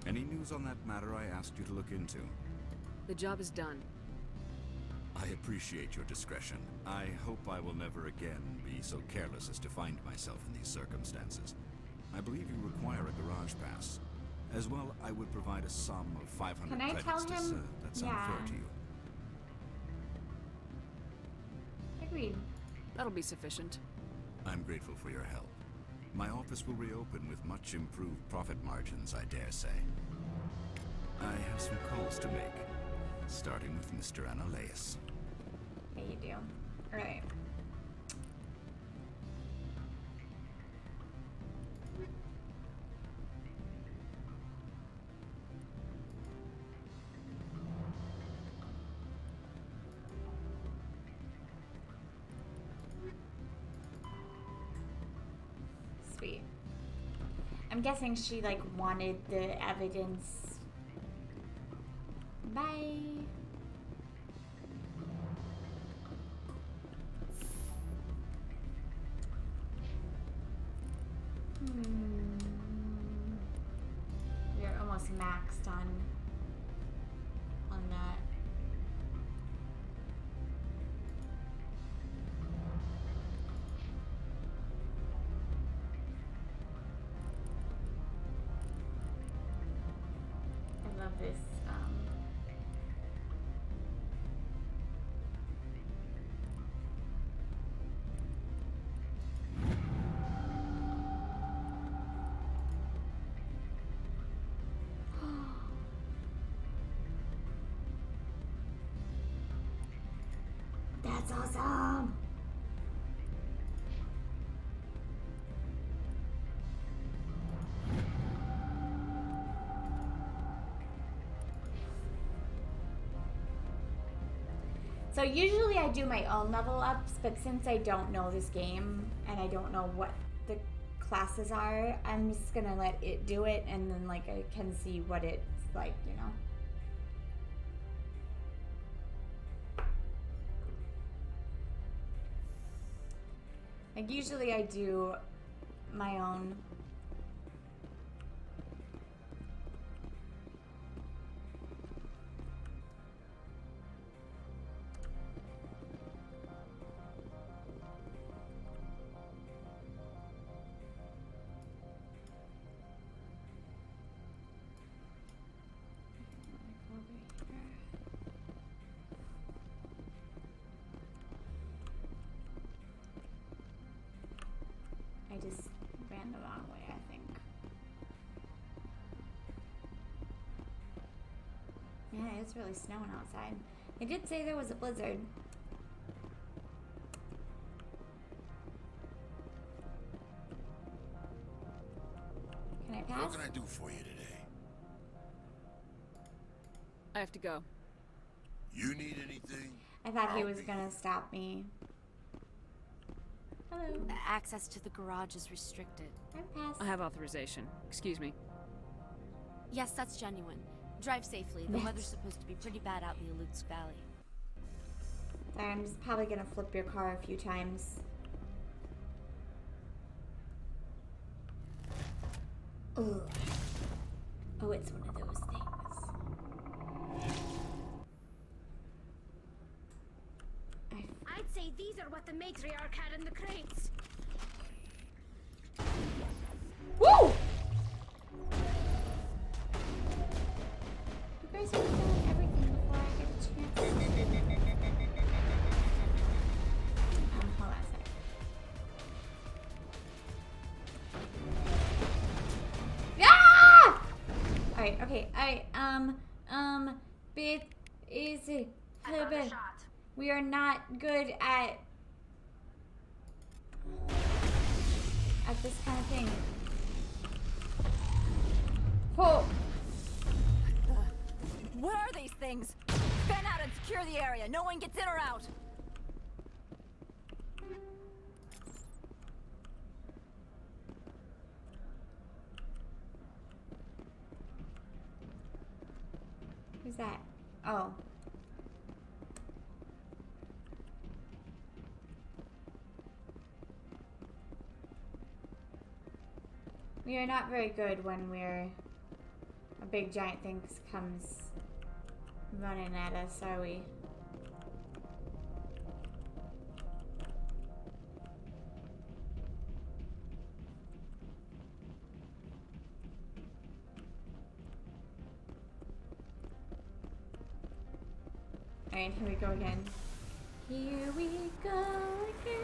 Any news on that matter I asked you to look into? The job is done. I appreciate your discretion. I hope I will never again be so careless as to find myself in these circumstances. I believe you require a garage pass. As well, I would provide a sum of 500 Can I credits tell to him? serve. That sound Yeah. fair to you? Agreed. That'll be sufficient. I'm grateful for your help. My office will reopen with much improved profit margins, I dare say. I have some calls to make, starting with Mr. Analeas. Yeah, you do. Alright. Sweet. I'm guessing she like wanted the evidence. Bye. We're almost maxed on that. I love this. So usually I do my own level ups, but since I don't know this game and I don't know what the classes are, I'm just gonna let it do it, and then like I can see what it's like, you know. Like usually I do my own. I just ran the wrong way, I think. Yeah, it's really snowing outside. They did say there was a blizzard. Can I pass? What can I do for you today? I have to go. You need anything? I thought he was gonna stop me. Hello. Access to the garage is restricted. I passed. I have authorization. Excuse me. Yes, that's genuine. Drive safely. The weather's supposed to be pretty bad out in the Alutsk Valley. Sorry, I'm just probably gonna flip your car a few times. Ugh. Oh, it's one of those things. I'd say these are what the matriarch had in the crates. Woo! You guys are doing everything before I get a chance. Hold on a sec. Ah! Alright, okay, bit is it? We are not good at this kind of thing. Oh! What are these things? Fan out and secure the area. No one gets in or out. Who's that? Oh. We are not very good when a big giant thing comes running at us, are we? Alright, here we go again. Here we go again.